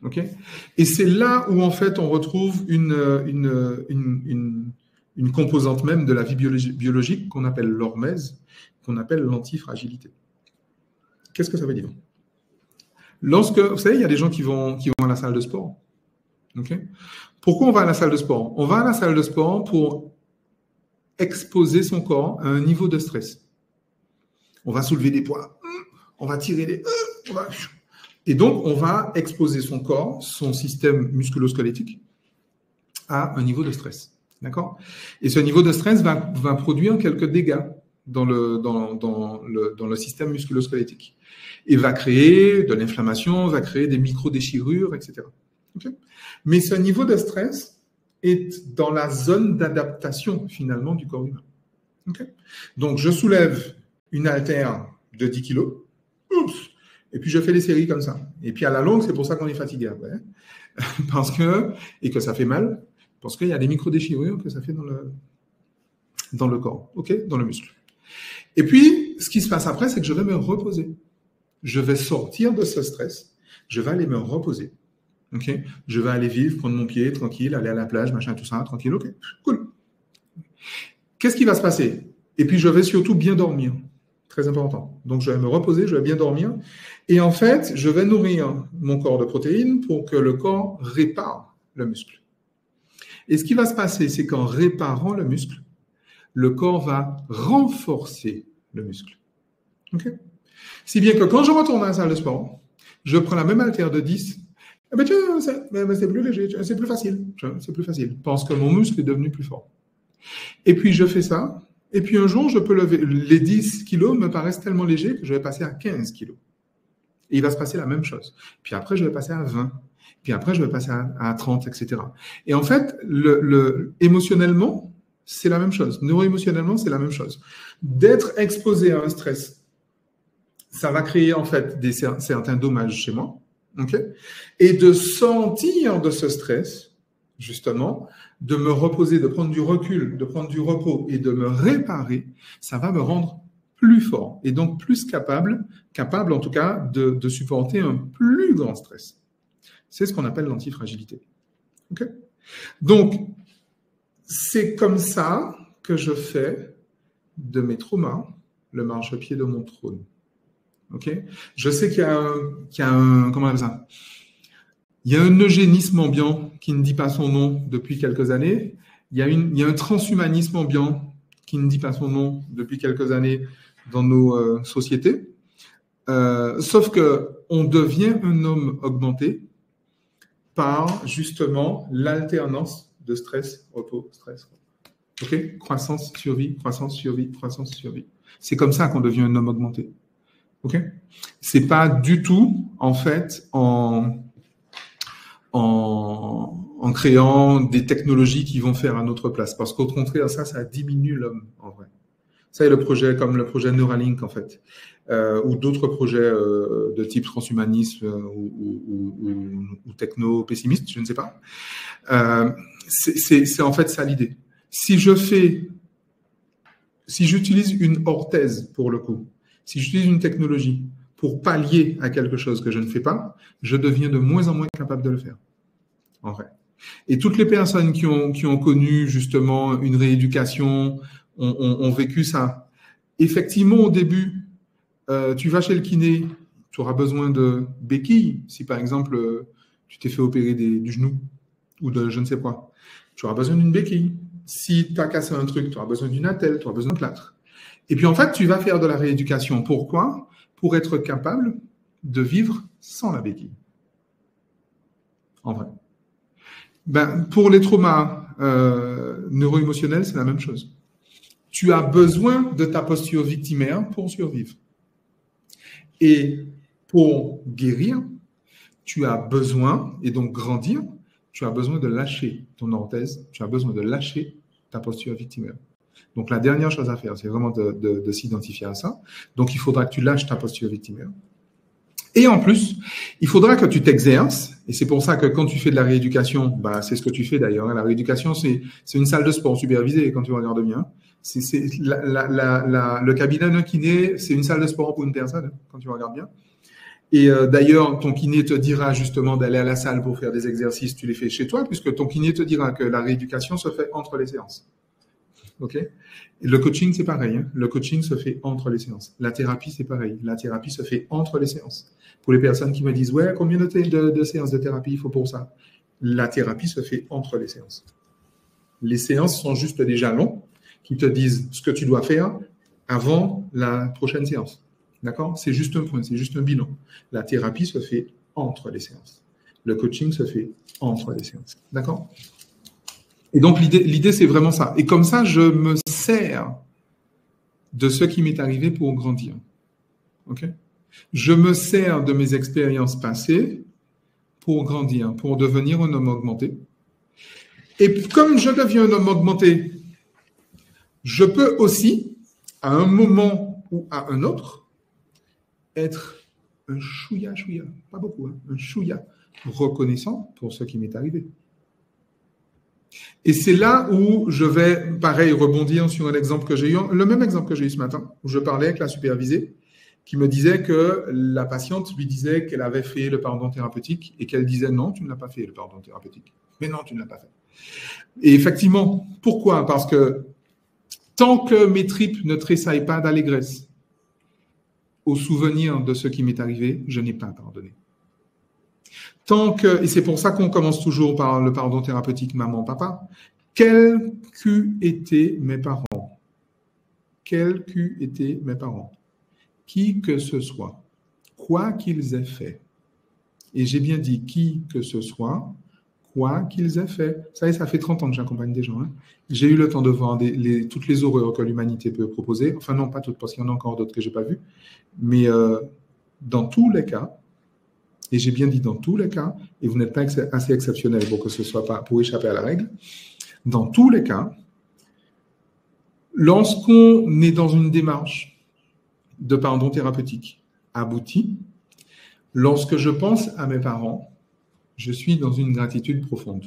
Okay? Et c'est là où, en fait, on retrouve une composante même de la vie biologique qu'on appelle l'hormèse, qu'on appelle l'antifragilité. Qu'est-ce que ça veut dire? Vous savez, il y a des gens qui vont à la salle de sport. Okay? Pourquoi on va à la salle de sport? On va à la salle de sport pour exposer son corps à un niveau de stress. On va soulever des poids, on va tirer des... Et donc, on va exposer son corps, son système musculo-squelettique à un niveau de stress. D'accord? Et ce niveau de stress va produire quelques dégâts dans le système musculo-squelettique. Et va créer de l'inflammation, va créer des micro-déchirures, etc. Okay? Mais ce niveau de stress est dans la zone d'adaptation, finalement, du corps humain. Okay? Donc, je soulève une haltère de 10 kg, et puis je fais des séries comme ça. Et puis, à la longue, c'est pour ça qu'on est fatigué après. Et que ça fait mal, parce qu'il y a des micro-déchirures que ça fait dans le corps, okay? Dans le muscle. Et puis, ce qui se passe après, c'est que je vais me reposer. Je vais sortir de ce stress. Je vais aller me reposer. Okay? Je vais aller vivre, prendre mon pied, tranquille, aller à la plage, machin, tout ça, tranquille, ok, cool. Qu'est-ce qui va se passer? Et puis, je vais surtout bien dormir. Très important. Donc, je vais me reposer, je vais bien dormir. Et en fait, je vais nourrir mon corps de protéines pour que le corps répare le muscle. Et ce qui va se passer, c'est qu'en réparant le muscle, le corps va renforcer le muscle. Okay? Si bien que quand je retourne à la salle de sport, je prends la même haltère de 10, eh ben, c'est plus léger, c'est plus facile. C'est plus facile, parce que mon muscle est devenu plus fort. Et puis, je fais ça, et puis un jour, je peux lever. Les 10 kilos me paraissent tellement légers que je vais passer à 15 kilos. Et il va se passer la même chose. Puis après, je vais passer à 20. Puis après, je vais passer à 30, etc. Et en fait, émotionnellement, c'est la même chose. Neuroémotionnellement, c'est la même chose. D'être exposé à un stress, ça va créer en fait certains dommages chez moi. Okay? Et de sortir de ce stress, justement, de me reposer, de prendre du recul, de prendre du repos et de me réparer, ça va me rendre plus fort et donc plus capable en tout cas de supporter un plus grand stress. C'est ce qu'on appelle l'antifragilité. Okay? Donc, c'est comme ça que je fais de mes traumas le marchepied de mon trône. Okay? Je sais qu'il y a un comment on appelle ça? Il y a un eugénisme ambiant qui ne dit pas son nom depuis quelques années. Il y a un transhumanisme ambiant qui ne dit pas son nom depuis quelques années dans nos sociétés. Sauf qu'on devient un homme augmenté par justement l'alternance de stress, repos, stress. Okay? Croissance, survie, croissance, survie, croissance, survie. C'est comme ça qu'on devient un homme augmenté. Ok? C'est pas du tout, en fait, en créant des technologies qui vont faire à notre place. Parce qu'au contraire, ça diminue l'homme, en vrai. Ça est le projet, comme le projet Neuralink, en fait. Ou d'autres projets de type transhumanisme ou techno-pessimiste, je ne sais pas. C'est en fait ça l'idée. Si j'utilise une orthèse, pour le coup, si j'utilise une technologie pour pallier à quelque chose que je ne fais pas, je deviens de moins en moins capable de le faire, en vrai. Et toutes les personnes qui ont connu justement une rééducation ont vécu ça. Effectivement, au début, tu vas chez le kiné, tu auras besoin de béquilles. Si par exemple, tu t'es fait opérer du genou ou de je ne sais quoi, tu auras besoin d'une béquille. Si tu as cassé un truc, tu auras besoin d'une attelle, tu auras besoin de plâtre. Et puis en fait, tu vas faire de la rééducation. Pourquoi? Pour être capable de vivre sans la béquille. En vrai. Pour les traumas neuro-émotionnels, c'est la même chose. Tu as besoin de ta posture victimaire pour survivre. Et pour guérir, tu as besoin, et donc grandir, tu as besoin de lâcher ton orthèse, tu as besoin de lâcher ta posture victimaire. Donc, la dernière chose à faire, c'est vraiment de s'identifier à ça. Donc, il faudra que tu lâches ta posture victimaire. Et en plus, il faudra que tu t'exerces. Et c'est pour ça que quand tu fais de la rééducation, c'est ce que tu fais d'ailleurs. La rééducation, c'est une salle de sport supervisée quand tu regardes bien. Le cabinet d'un kiné, c'est une salle de sport pour une personne quand tu regardes bien. Et d'ailleurs, ton kiné te dira justement d'aller à la salle pour faire des exercices. Tu les fais chez toi puisque ton kiné te dira que la rééducation se fait entre les séances. Ok. Et le coaching, c'est pareil. Hein. Le coaching se fait entre les séances. La thérapie, c'est pareil. La thérapie se fait entre les séances. Pour les personnes qui me disent, ouais, combien de séances de thérapie il faut pour ça? La thérapie se fait entre les séances. Les séances sont juste des jalons qui te disent ce que tu dois faire avant la prochaine séance. D'accord? C'est juste un point, c'est juste un bilan. La thérapie se fait entre les séances. Le coaching se fait entre les séances. D'accord? Et donc, l'idée, c'est vraiment ça. Et comme ça, je me sers de ce qui m'est arrivé pour grandir. OK? Je me sers de mes expériences passées pour grandir, pour devenir un homme augmenté. Et comme je deviens un homme augmenté, je peux aussi, à un moment ou à un autre, être un chouïa, pas beaucoup, hein, un chouïa, reconnaissant pour ce qui m'est arrivé. Et c'est là où je vais, pareil, rebondir sur un exemple que j'ai eu, le même exemple que j'ai eu ce matin, où je parlais avec la supervisée, qui me disait que la patiente lui disait qu'elle avait fait le pardon thérapeutique et qu'elle disait non, tu ne l'as pas fait le pardon thérapeutique. Mais non, tu ne l'as pas fait. Et effectivement, pourquoi? Parce que tant que mes tripes ne tressaillent pas d'allégresse au souvenir de ce qui m'est arrivé, je n'ai pas pardonné. Et c'est pour ça qu'on commence toujours par le pardon thérapeutique maman, papa. Quels qu'eût été mes parents, quels qu'eût été mes parents, qui que ce soit, quoi qu'ils aient fait, et j'ai bien dit qui que ce soit, quoi qu'ils aient fait. Ça fait 30 ans que j'accompagne des gens. Hein. J'ai eu le temps de voir toutes les horreurs que l'humanité peut proposer. Enfin non, pas toutes, parce qu'il y en a encore d'autres que je n'ai pas vues. Mais dans tous les cas, et j'ai bien dit dans tous les cas, et vous n'êtes pas assez exceptionnel pour que ce soit pas pour échapper à la règle, dans tous les cas, lorsqu'on est dans une démarche de pardon thérapeutique aboutie, lorsque je pense à mes parents, je suis dans une gratitude profonde.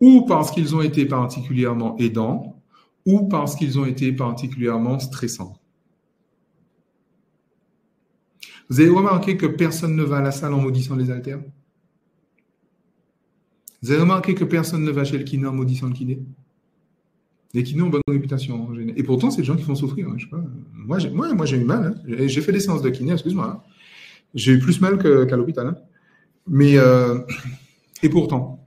Ou parce qu'ils ont été particulièrement aidants, ou parce qu'ils ont été particulièrement stressants. Vous avez remarqué que personne ne va à la salle en maudissant les haltères? Vous avez remarqué que personne ne va chez le kiné en maudissant le kiné? Les kinés ont bonne réputation. Et pourtant, c'est des gens qui font souffrir. Hein, je sais pas. Moi, j'ai eu mal. Hein. J'ai fait des séances de kiné, excuse-moi. Hein. J'ai eu plus mal qu'à l'hôpital. Hein. Mais, et pourtant,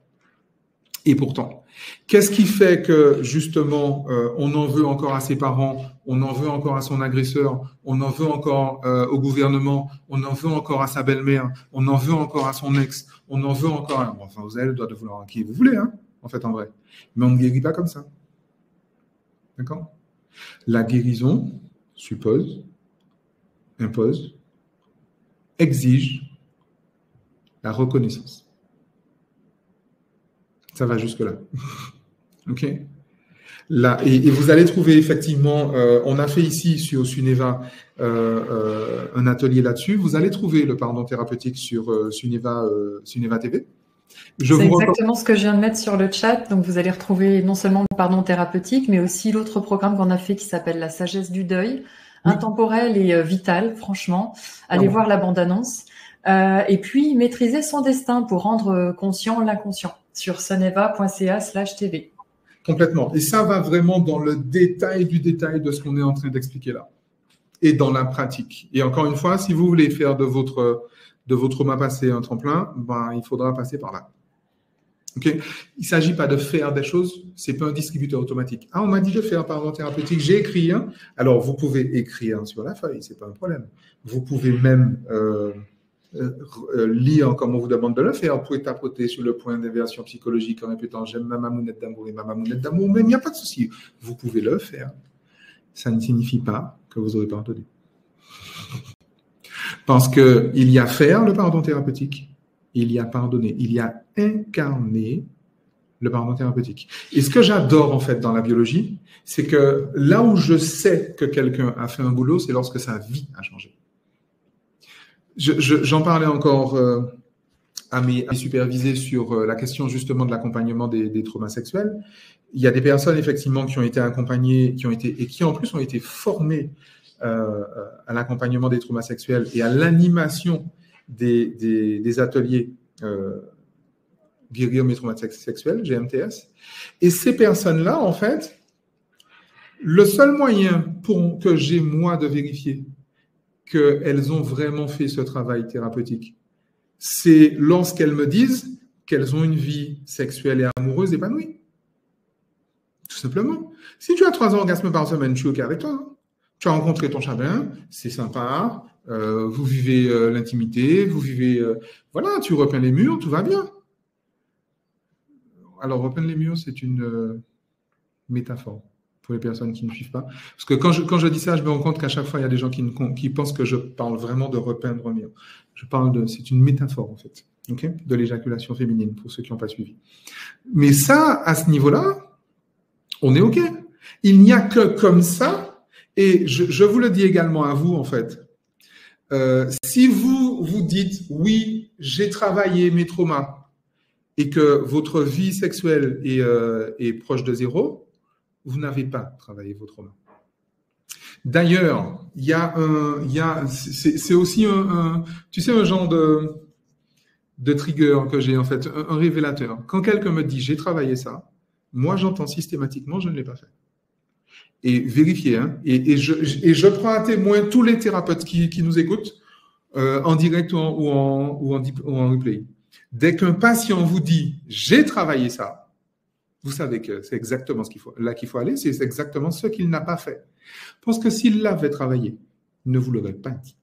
qu'est-ce qui fait que, justement, on en veut encore à ses parents, on en veut encore à son agresseur, on en veut encore au gouvernement, on en veut encore à sa belle-mère, on en veut encore à son ex, on en veut encore à... Enfin, vous avez le droit de vouloir à qui vous voulez, hein, en fait, en vrai. Mais on ne guérit pas comme ça. D'accord? La guérison suppose, impose, exige la reconnaissance. Ça va jusque-là. OK? Là, et vous allez trouver effectivement, on a fait ici sur Suneva un atelier là-dessus. Vous allez trouver le pardon thérapeutique sur Suneva TV. C'est exactement ce que je viens de mettre sur le chat. Donc, vous allez retrouver non seulement le pardon thérapeutique, mais aussi l'autre programme qu'on a fait qui s'appelle La sagesse du deuil, intemporel et vital, franchement. Allez voir la bande-annonce. Et puis, maîtriser son destin pour rendre conscient l'inconscient sur suneva.ca/tv. Complètement. Et ça va vraiment dans le détail du détail de ce qu'on est en train d'expliquer là. Et dans la pratique. Et encore une fois, si vous voulez faire de votre trauma passé un tremplin, ben, il faudra passer par là. Okay? Il ne s'agit pas de faire des choses, ce n'est pas un distributeur automatique. Ah, on m'a dit de faire pardon thérapeutique, j'ai écrit. Hein? Alors, vous pouvez écrire sur la feuille, ce n'est pas un problème. Vous pouvez même lire comme on vous demande de le faire. Vous pouvez tapoter sur le point d'inversion psychologique en répétant « j'aime ma mamounette d'amour et ma mamounette d'amour », mais il n'y a pas de souci. Vous pouvez le faire. Ça ne signifie pas que vous aurez pardonné. Parce qu'il y a faire le pardon thérapeutique, il y a pardonner, il y a incarner le pardon thérapeutique. Et ce que j'adore en fait dans la biologie, c'est que là où je sais que quelqu'un a fait un boulot, c'est lorsque sa vie a changé. J'en parlais encore à mes supervisés sur la question justement de l'accompagnement des traumas sexuels. Il y a des personnes effectivement qui ont été accompagnées, et qui en plus ont été formées à l'accompagnement des traumas sexuels et à l'animation des ateliers guérir mes traumas sexuels, GMTS. Et ces personnes-là, en fait, le seul moyen pour que j'ai moi de vérifier qu'elles ont vraiment fait ce travail thérapeutique, c'est lorsqu'elles me disent qu'elles ont une vie sexuelle et amoureuse épanouie. Tout simplement. Si tu as 3 orgasmes par semaine, je suis OK avec toi. Hein. Tu as rencontré ton chabin, c'est sympa, vous vivez l'intimité, vous vivez... voilà, tu repeins les murs, tout va bien. Alors, repeindre les murs, c'est une métaphore pour les personnes qui ne suivent pas. Parce que quand je dis ça, je me rends compte qu'à chaque fois, il y a des gens qui pensent que je parle vraiment de repeindre un mur. C'est une métaphore, en fait, okay, de l'éjaculation féminine, pour ceux qui n'ont pas suivi. Mais ça, à ce niveau-là, on est OK. Il n'y a que comme ça, et je vous le dis également à vous, en fait. Si vous dites, oui, j'ai travaillé mes traumas, et que votre vie sexuelle est proche de 0, vous n'avez pas travaillé vos traumas. D'ailleurs, c'est aussi tu sais, un genre de trigger que j'ai, en fait, un révélateur. Quand quelqu'un me dit, j'ai travaillé ça, moi, j'entends systématiquement, je ne l'ai pas fait. Et vérifiez, hein, et je prends à témoin tous les thérapeutes qui nous écoutent, en direct ou en replay. Dès qu'un patient vous dit « j'ai travaillé ça », vous savez que c'est exactement qu'il faut aller, c'est exactement ce qu'il n'a pas fait. Parce que s'il l'avait travaillé, il ne vous l'aurait pas dit.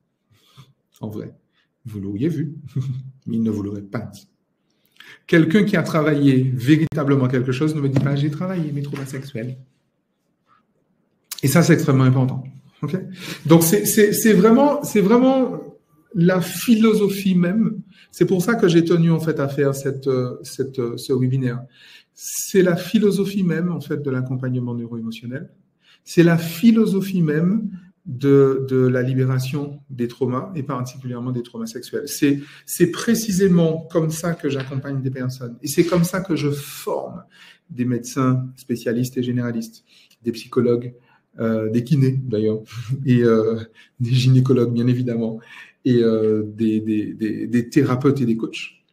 En vrai, vous l'auriez vu, mais il ne vous l'aurait pas dit. Quelqu'un qui a travaillé véritablement quelque chose ne me dit pas « j'ai travaillé mes traumas sexuels ». Et ça, c'est extrêmement important. Okay. Donc, c'est vraiment la philosophie même. C'est pour ça que j'ai tenu en fait à faire ce webinaire. C'est la philosophie même en fait de l'accompagnement neuro-émotionnel. C'est la philosophie même de la libération des traumas et particulièrement des traumas sexuels. C'est précisément comme ça que j'accompagne des personnes et c'est comme ça que je forme des médecins spécialistes et généralistes, des psychologues, des kinés d'ailleurs et des gynécologues bien évidemment. Et des thérapeutes et des coachs,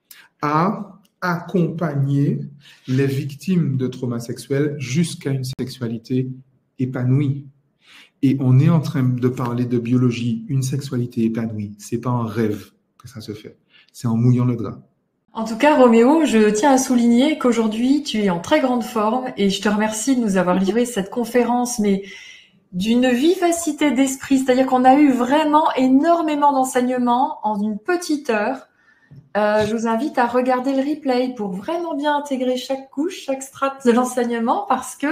à accompagner les victimes de traumas sexuels jusqu'à une sexualité épanouie. Et on est en train de parler de biologie, une sexualité épanouie. C'est pas un rêve que ça se fait, c'est en mouillant le drap. En tout cas, Roméo, je tiens à souligner qu'aujourd'hui, tu es en très grande forme et je te remercie de nous avoir livré cette conférence, mais d'une vivacité d'esprit, c'est-à-dire qu'on a eu vraiment énormément d'enseignements en une petite heure. Je vous invite à regarder le replay pour vraiment bien intégrer chaque couche, chaque strate de l'enseignement, parce que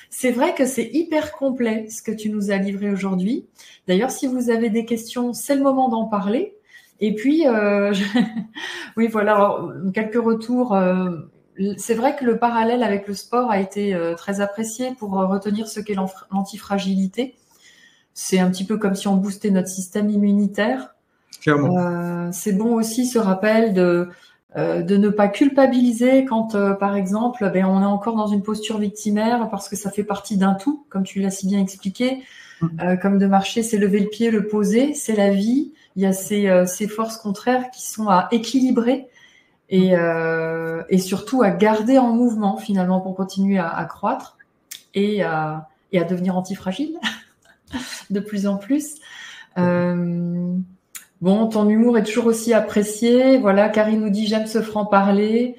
c'est vrai que c'est hyper complet ce que tu nous as livré aujourd'hui. D'ailleurs, si vous avez des questions, c'est le moment d'en parler. Et puis, oui, voilà, alors, quelques retours. C'est vrai que le parallèle avec le sport a été très apprécié pour retenir ce qu'est l'antifragilité. C'est un petit peu comme si on boostait notre système immunitaire. Clairement. C'est bon aussi ce rappel de ne pas culpabiliser quand, par exemple, on est encore dans une posture victimaire parce que ça fait partie d'un tout, comme tu l'as si bien expliqué. Comme de marcher, c'est lever le pied, le poser, c'est la vie. Il y a ces forces contraires qui sont à équilibrer. Et surtout à garder en mouvement finalement pour continuer à croître et à devenir antifragile de plus en plus. Bon, ton humour est toujours aussi apprécié. Voilà, Karine nous dit j'aime ce franc-parler.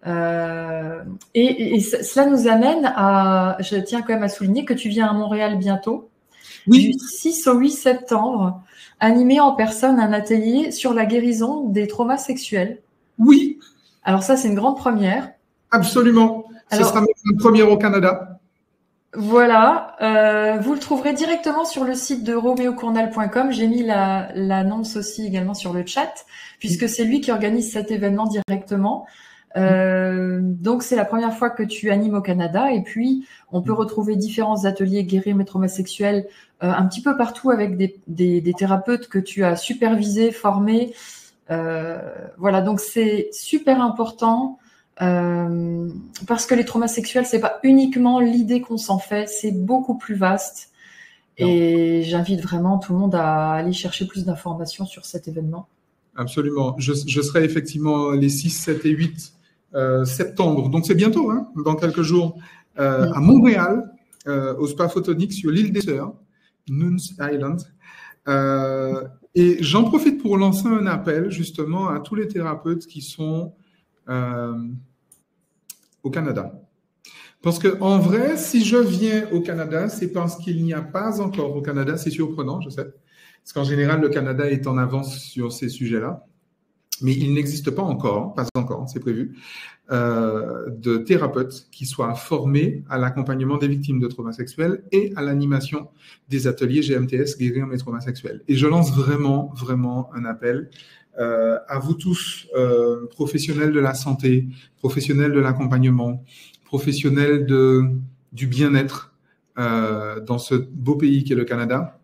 Et cela nous amène à, je tiens quand même à souligner que tu viens à Montréal bientôt, oui. Du 6 au 8 septembre, animer en personne un atelier sur la guérison des traumas sexuels. Oui. Alors ça, c'est une grande première. Absolument. Ce sera même une première au Canada. Voilà. Vous le trouverez directement sur le site de romeocournal.com. J'ai mis l'annonce aussi également sur le chat, puisque c'est lui qui organise cet événement directement. Donc, c'est la première fois que tu animes au Canada. Et puis, on peut retrouver différents ateliers guérir mes traumas sexuels un petit peu partout avec des thérapeutes que tu as supervisés, formés. Voilà, donc c'est super important parce que les traumas sexuels, c'est pas uniquement l'idée qu'on s'en fait, c'est beaucoup plus vaste. Non. Et j'invite vraiment tout le monde à aller chercher plus d'informations sur cet événement. Absolument. Je serai effectivement les 6, 7 et 8 septembre, donc c'est bientôt, hein, dans quelques jours, à Montréal, au Spa Photonique sur l'île des Sœurs, Nuns Island. Et j'en profite pour lancer un appel justement à tous les thérapeutes qui sont au Canada. Parce qu'en vrai, si je viens au Canada, c'est parce qu'il n'y a pas encore au Canada, c'est surprenant, je sais, parce qu'en général, le Canada est en avance sur ces sujets-là, mais il n'existe pas encore, c'est prévu, de thérapeutes qui soient formés à l'accompagnement des victimes de traumas sexuels et à l'animation des ateliers GMTS, guérir mes traumas sexuels. Et je lance vraiment, vraiment un appel à vous tous, professionnels de la santé, professionnels de l'accompagnement, professionnels du bien-être dans ce beau pays qu'est le Canada.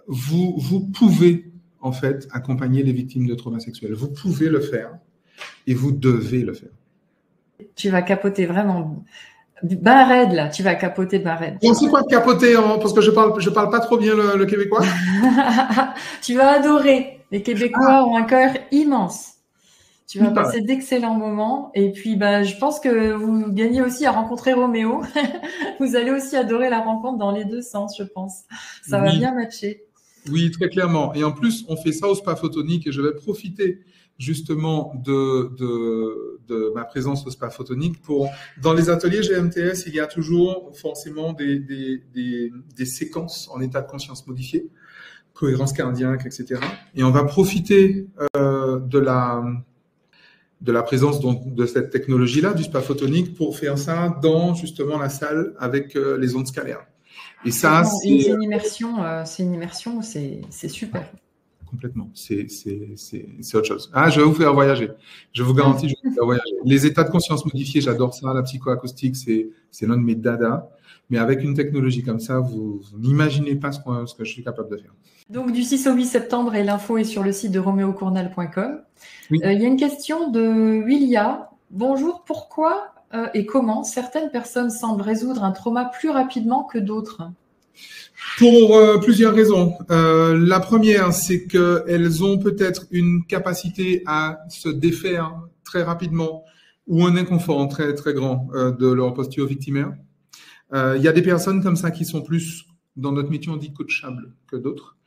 Vous pouvez en fait accompagner les victimes de traumas sexuels. Vous pouvez le faire. Et vous devez le faire. Tu vas capoter vraiment. Ben raide, là. Tu vas capoter ben raide. On sait quoi capoter, parce que je parle pas trop bien le québécois. Tu vas adorer. Les Québécois ont un cœur immense. Tu vas passer d'excellents moments. Et puis, je pense que vous gagnez aussi à rencontrer Roméo. Vous allez aussi adorer la rencontre dans les deux sens, je pense. Ça va bien matcher. Oui, très clairement. Et en plus, on fait ça au Spa Photonique et je vais profiter justement de ma présence au Spa Photonique dans les ateliers GMTS, il y a toujours forcément des séquences en état de conscience modifié, cohérence cardiaque, etc. Et on va profiter de la présence donc de cette technologie-là, du Spa Photonique, pour faire ça dans justement la salle avec les ondes scalaires. Et ça, c'est une immersion, c'est super. Complètement, c'est autre chose. Je vais vous faire voyager. Je vous garantis, je vais vous faire voyager. Les états de conscience modifiés, j'adore ça. La psychoacoustique, c'est l'un de mes dadas. Mais avec une technologie comme ça, vous n'imaginez pas ce que je suis capable de faire. Donc, du 6 au 8 septembre, et l'info est sur le site de romeocournal.com. Oui. Il y a une question de Willia. Bonjour, pourquoi et comment certaines personnes semblent résoudre un trauma plus rapidement que d'autres ? Pour plusieurs raisons. La première, c'est qu'elles ont peut-être une capacité à se défaire très rapidement ou un inconfort très, très grand de leur posture victimaire. Il y a des personnes comme ça qui sont plus, dans notre métier, on dit coachables que d'autres.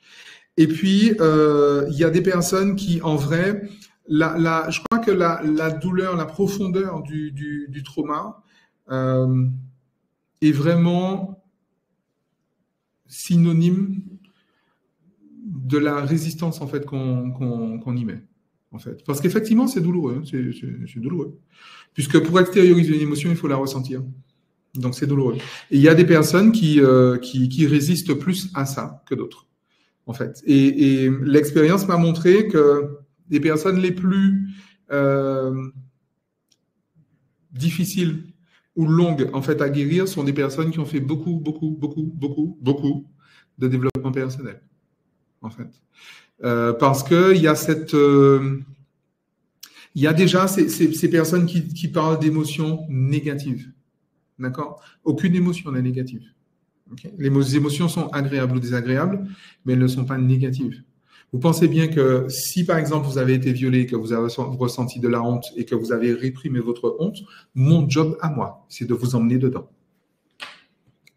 Et puis, il y a des personnes qui, en vrai, je crois que la douleur, la profondeur du trauma est vraiment synonyme de la résistance en fait qu'on y met en fait, parce qu'effectivement c'est douloureux, c'est douloureux, puisque pour extérioriser une émotion il faut la ressentir, donc c'est douloureux. Et il y a des personnes qui résistent plus à ça que d'autres en fait, et l'expérience m'a montré que les personnes les plus difficiles ou longues en fait à guérir sont des personnes qui ont fait beaucoup de développement personnel en fait, parce que il y a il y a déjà ces personnes qui parlent d'émotions négatives, d'accord? Aucune émotion n'est négative. Okay? Les émotions sont agréables ou désagréables, mais elles ne sont pas négatives. Vous pensez bien que si, par exemple, vous avez été violé, que vous avez ressenti de la honte et que vous avez réprimé votre honte, mon job à moi, c'est de vous emmener dedans.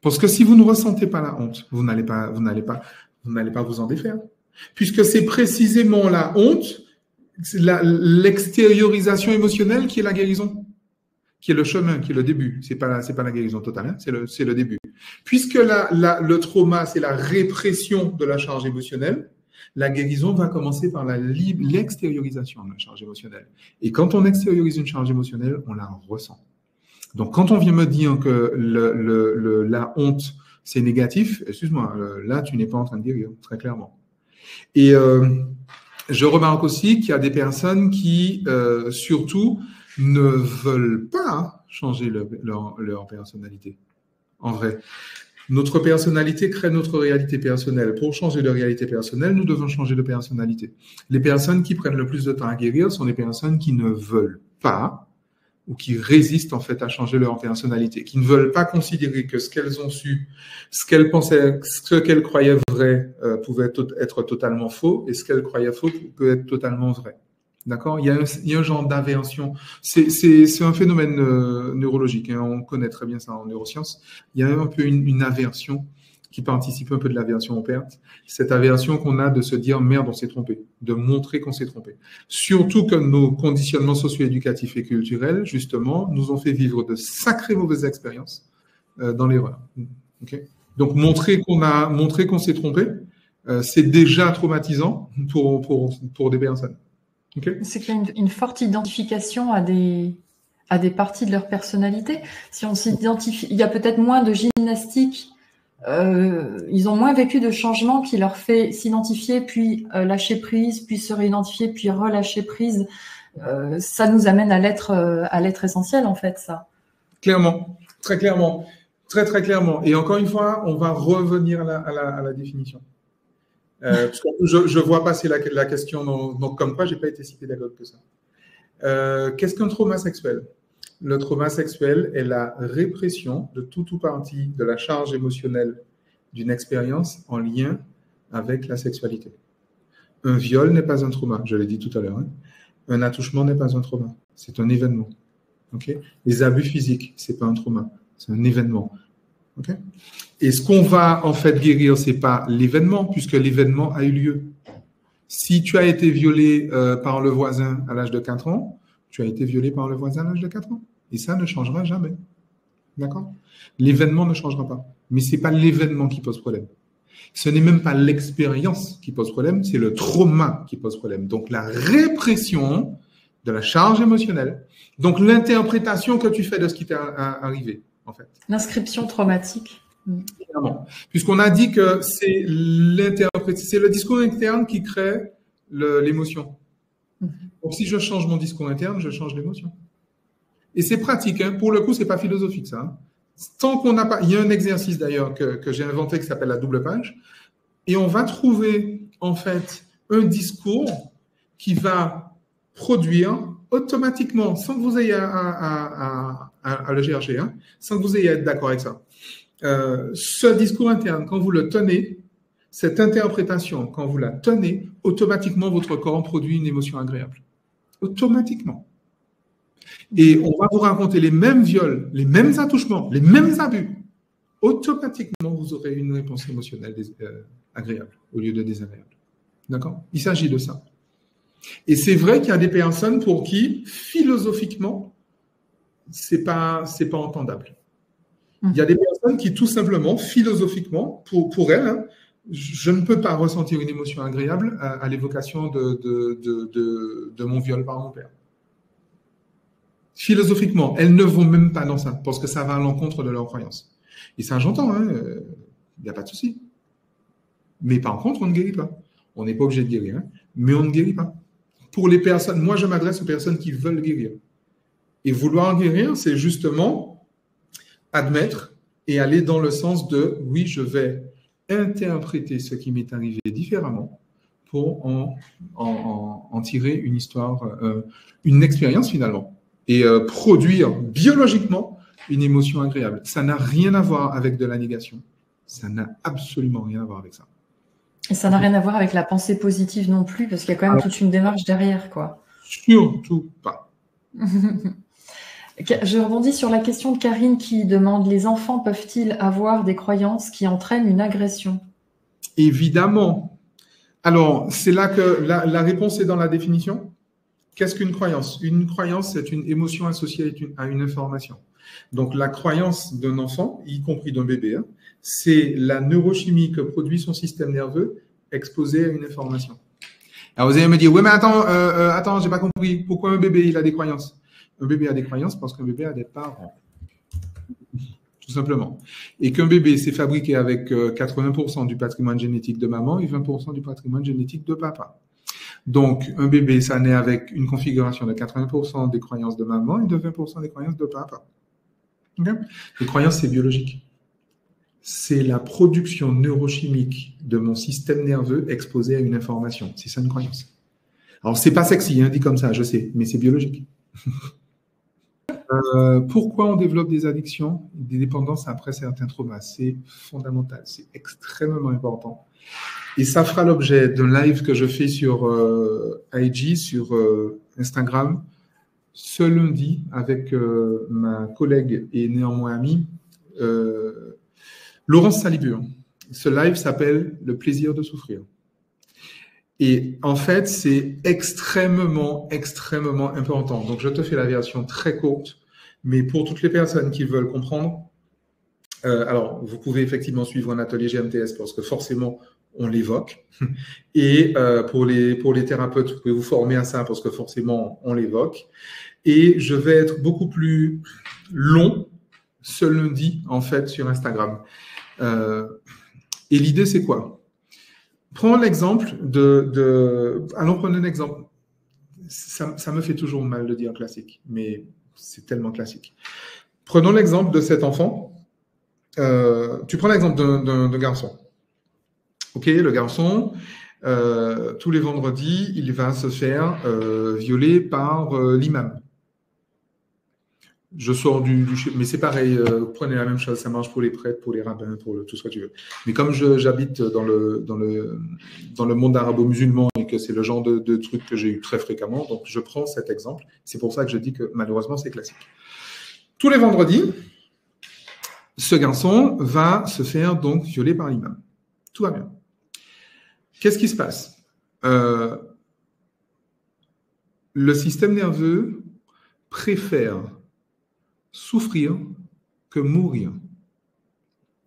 Parce que si vous ne ressentez pas la honte, vous n'allez pas vous en défaire. Puisque c'est précisément la honte, l'extériorisation émotionnelle qui est la guérison, qui est le chemin, qui est le début. C'est pas la guérison totale, hein, c'est le début. Puisque le trauma, c'est la répression de la charge émotionnelle, la guérison va commencer par l'extériorisation de la charge émotionnelle. Et quand on extériorise une charge émotionnelle, on la ressent. Donc, quand on vient me dire que la honte, c'est négatif, excuse-moi, là, tu n'es pas en train de guérir, très clairement. Et je remarque aussi qu'il y a des personnes qui, surtout, ne veulent pas changer leur personnalité. En vrai. Notre personnalité crée notre réalité personnelle. Pour changer de réalité personnelle, nous devons changer de personnalité. Les personnes qui prennent le plus de temps à guérir sont les personnes qui ne veulent pas ou qui résistent en fait à changer leur personnalité, qui ne veulent pas considérer que ce qu'elles ont su, ce qu'elles pensaient, ce qu'elles croyaient vrai pouvait être totalement faux et ce qu'elles croyaient faux peut être totalement vrai. D'accord ? Il y a un genre d'aversion. C'est un phénomène neurologique. Hein, on connaît très bien ça en neurosciences. Il y a un peu une aversion qui participe un peu de l'aversion aux pertes. Cette aversion qu'on a de se dire merde, on s'est trompé, de montrer qu'on s'est trompé. Surtout que nos conditionnements socio-éducatifs et culturels, justement, nous ont fait vivre de sacrées mauvaises expériences dans l'erreur. Okay. Donc montrer qu'on s'est trompé, c'est déjà traumatisant pour des personnes. Okay. C'est qu'il y a une forte identification à des parties de leur personnalité. Si on s'identifie, il y a peut-être moins de gymnastique. Ils ont moins vécu de changement qui leur fait s'identifier, puis lâcher prise, puis se réidentifier, puis relâcher prise. Ça nous amène à l'être essentiel, en fait, ça. Clairement, très clairement, très très clairement. Et encore une fois, on va revenir à la définition. Parce que je vois passer la question, donc comme quoi, j'ai pas été si pédagogue que ça. Qu'est-ce qu'un trauma sexuel? Le trauma sexuel est la répression de tout ou partie de la charge émotionnelle d'une expérience en lien avec la sexualité. Un viol n'est pas un trauma, je l'ai dit tout à l'heure. Hein. Un attouchement n'est pas un trauma, c'est un événement. Okay. Les abus physiques, c'est pas un trauma, c'est un événement. Okay. Et ce qu'on va en fait guérir, c'est pas l'événement, puisque l'événement a eu lieu. Si tu as été violé par le voisin à l'âge de 4 ans, tu as été violé par le voisin à l'âge de 4 ans. Et ça ne changera jamais. D'accord? L'événement ne changera pas. Mais ce n'est pas l'événement qui pose problème. Ce n'est même pas l'expérience qui pose problème, c'est le trauma qui pose problème. Donc, la répression de la charge émotionnelle. Donc, l'interprétation que tu fais de ce qui t'est arrivé, en fait. L'inscription traumatique. Clairement. Puisqu'on a dit que c'est le discours interne qui crée l'émotion. Donc, si je change mon discours interne, je change l'émotion. Et c'est pratique, hein. Pour le coup, c'est pas philosophique, ça. Hein. Tant qu'on n'a pas, il y a un exercice d'ailleurs que j'ai inventé qui s'appelle la double page, et on va trouver en fait un discours qui va produire automatiquement, sans que vous ayez à le chercher, hein, sans que vous ayez à être d'accord avec ça. Ce discours interne, quand vous le tenez, cette interprétation, quand vous la tenez, automatiquement votre corps produit une émotion agréable. Automatiquement. Et on va vous raconter les mêmes viols, les mêmes attouchements, les mêmes abus. Automatiquement, vous aurez une réponse émotionnelle agréable au lieu de désagréable. D'accord? Il s'agit de ça. Et c'est vrai qu'il y a des personnes pour qui, philosophiquement, c'est pas entendable. Il y a des personnes qui, tout simplement, philosophiquement, pour elles, hein, je ne peux pas ressentir une émotion agréable à l'évocation de mon viol par mon père. Philosophiquement, elles ne vont même pas dans ça, parce que ça va à l'encontre de leurs croyances. Et ça, j'entends, hein, n'y a pas de souci. Mais par contre, on ne guérit pas. On n'est pas obligé de guérir, hein, mais on ne guérit pas. Pour les personnes, moi, je m'adresse aux personnes qui veulent guérir. Et vouloir guérir, c'est justement admettre et aller dans le sens de, oui, je vais interpréter ce qui m'est arrivé différemment pour en tirer une histoire, une expérience finalement. Et produire biologiquement une émotion agréable. Ça n'a rien à voir avec de la négation. Ça n'a absolument rien à voir avec ça. Et ça n'a rien à voir avec la pensée positive non plus, parce qu'il y a quand même toute une démarche derrière, quoi. Surtout pas. Je rebondis sur la question de Karine qui demande: les enfants peuvent-ils avoir des croyances qui entraînent une agression? Évidemment. Alors, c'est là que la réponse est dans la définition. Qu'est-ce qu'une croyance? Une croyance, c'est une émotion associée à une information. Donc, la croyance d'un enfant, y compris d'un bébé, hein, c'est la neurochimie que produit son système nerveux exposé à une information. Alors, vous allez me dire, oui, mais attends, j'ai pas compris. Pourquoi un bébé, il a des croyances? Un bébé a des croyances parce qu'un bébé a des parents. Tout simplement. Et qu'un bébé s'est fabriqué avec 80% du patrimoine génétique de maman et 20% du patrimoine génétique de papa. Donc, un bébé, ça naît avec une configuration de 80% des croyances de maman et de 20% des croyances de papa. Okay? Les croyances, c'est biologique. C'est la production neurochimique de mon système nerveux exposé à une information. C'est ça une croyance. Alors, c'est pas sexy, hein, dit comme ça, je sais, mais c'est biologique. Pourquoi on développe des addictions, des dépendances après certains traumas? C'est fondamental, c'est extrêmement important. Et ça fera l'objet d'un live que je fais sur IG, sur Instagram, ce lundi, avec ma collègue et néanmoins amie, Laurence Salibur. Ce live s'appelle « Le plaisir de souffrir ». Et en fait, c'est extrêmement, extrêmement important. Donc, je te fais la version très courte, mais pour toutes les personnes qui veulent comprendre, alors, vous pouvez effectivement suivre un atelier GMTS parce que forcément, on l'évoque. Et pour les thérapeutes, vous pouvez vous former à ça parce que forcément, on l'évoque. Et je vais être beaucoup plus long ce lundi, en fait, sur Instagram. Et l'idée, c'est quoi? Prends l'exemple allons prendre un exemple. Ça me fait toujours mal de dire classique, mais c'est tellement classique. Prenons l'exemple de cet enfant. Tu prends l'exemple d'un garçon. Ok, le garçon, tous les vendredis, il va se faire violer par l'imam. Je sors mais c'est pareil, prenez la même chose, ça marche pour les prêtres, pour les rabbins, pour tout ce que tu veux. Mais comme j'habite dans le monde arabo-musulman et que c'est le genre de truc que j'ai eu très fréquemment, donc je prends cet exemple. C'est pour ça que je dis que malheureusement, c'est classique. Tous les vendredis, ce garçon va se faire donc violer par l'imam. Tout va bien. Qu'est-ce qui se passe? Le système nerveux préfère souffrir que mourir.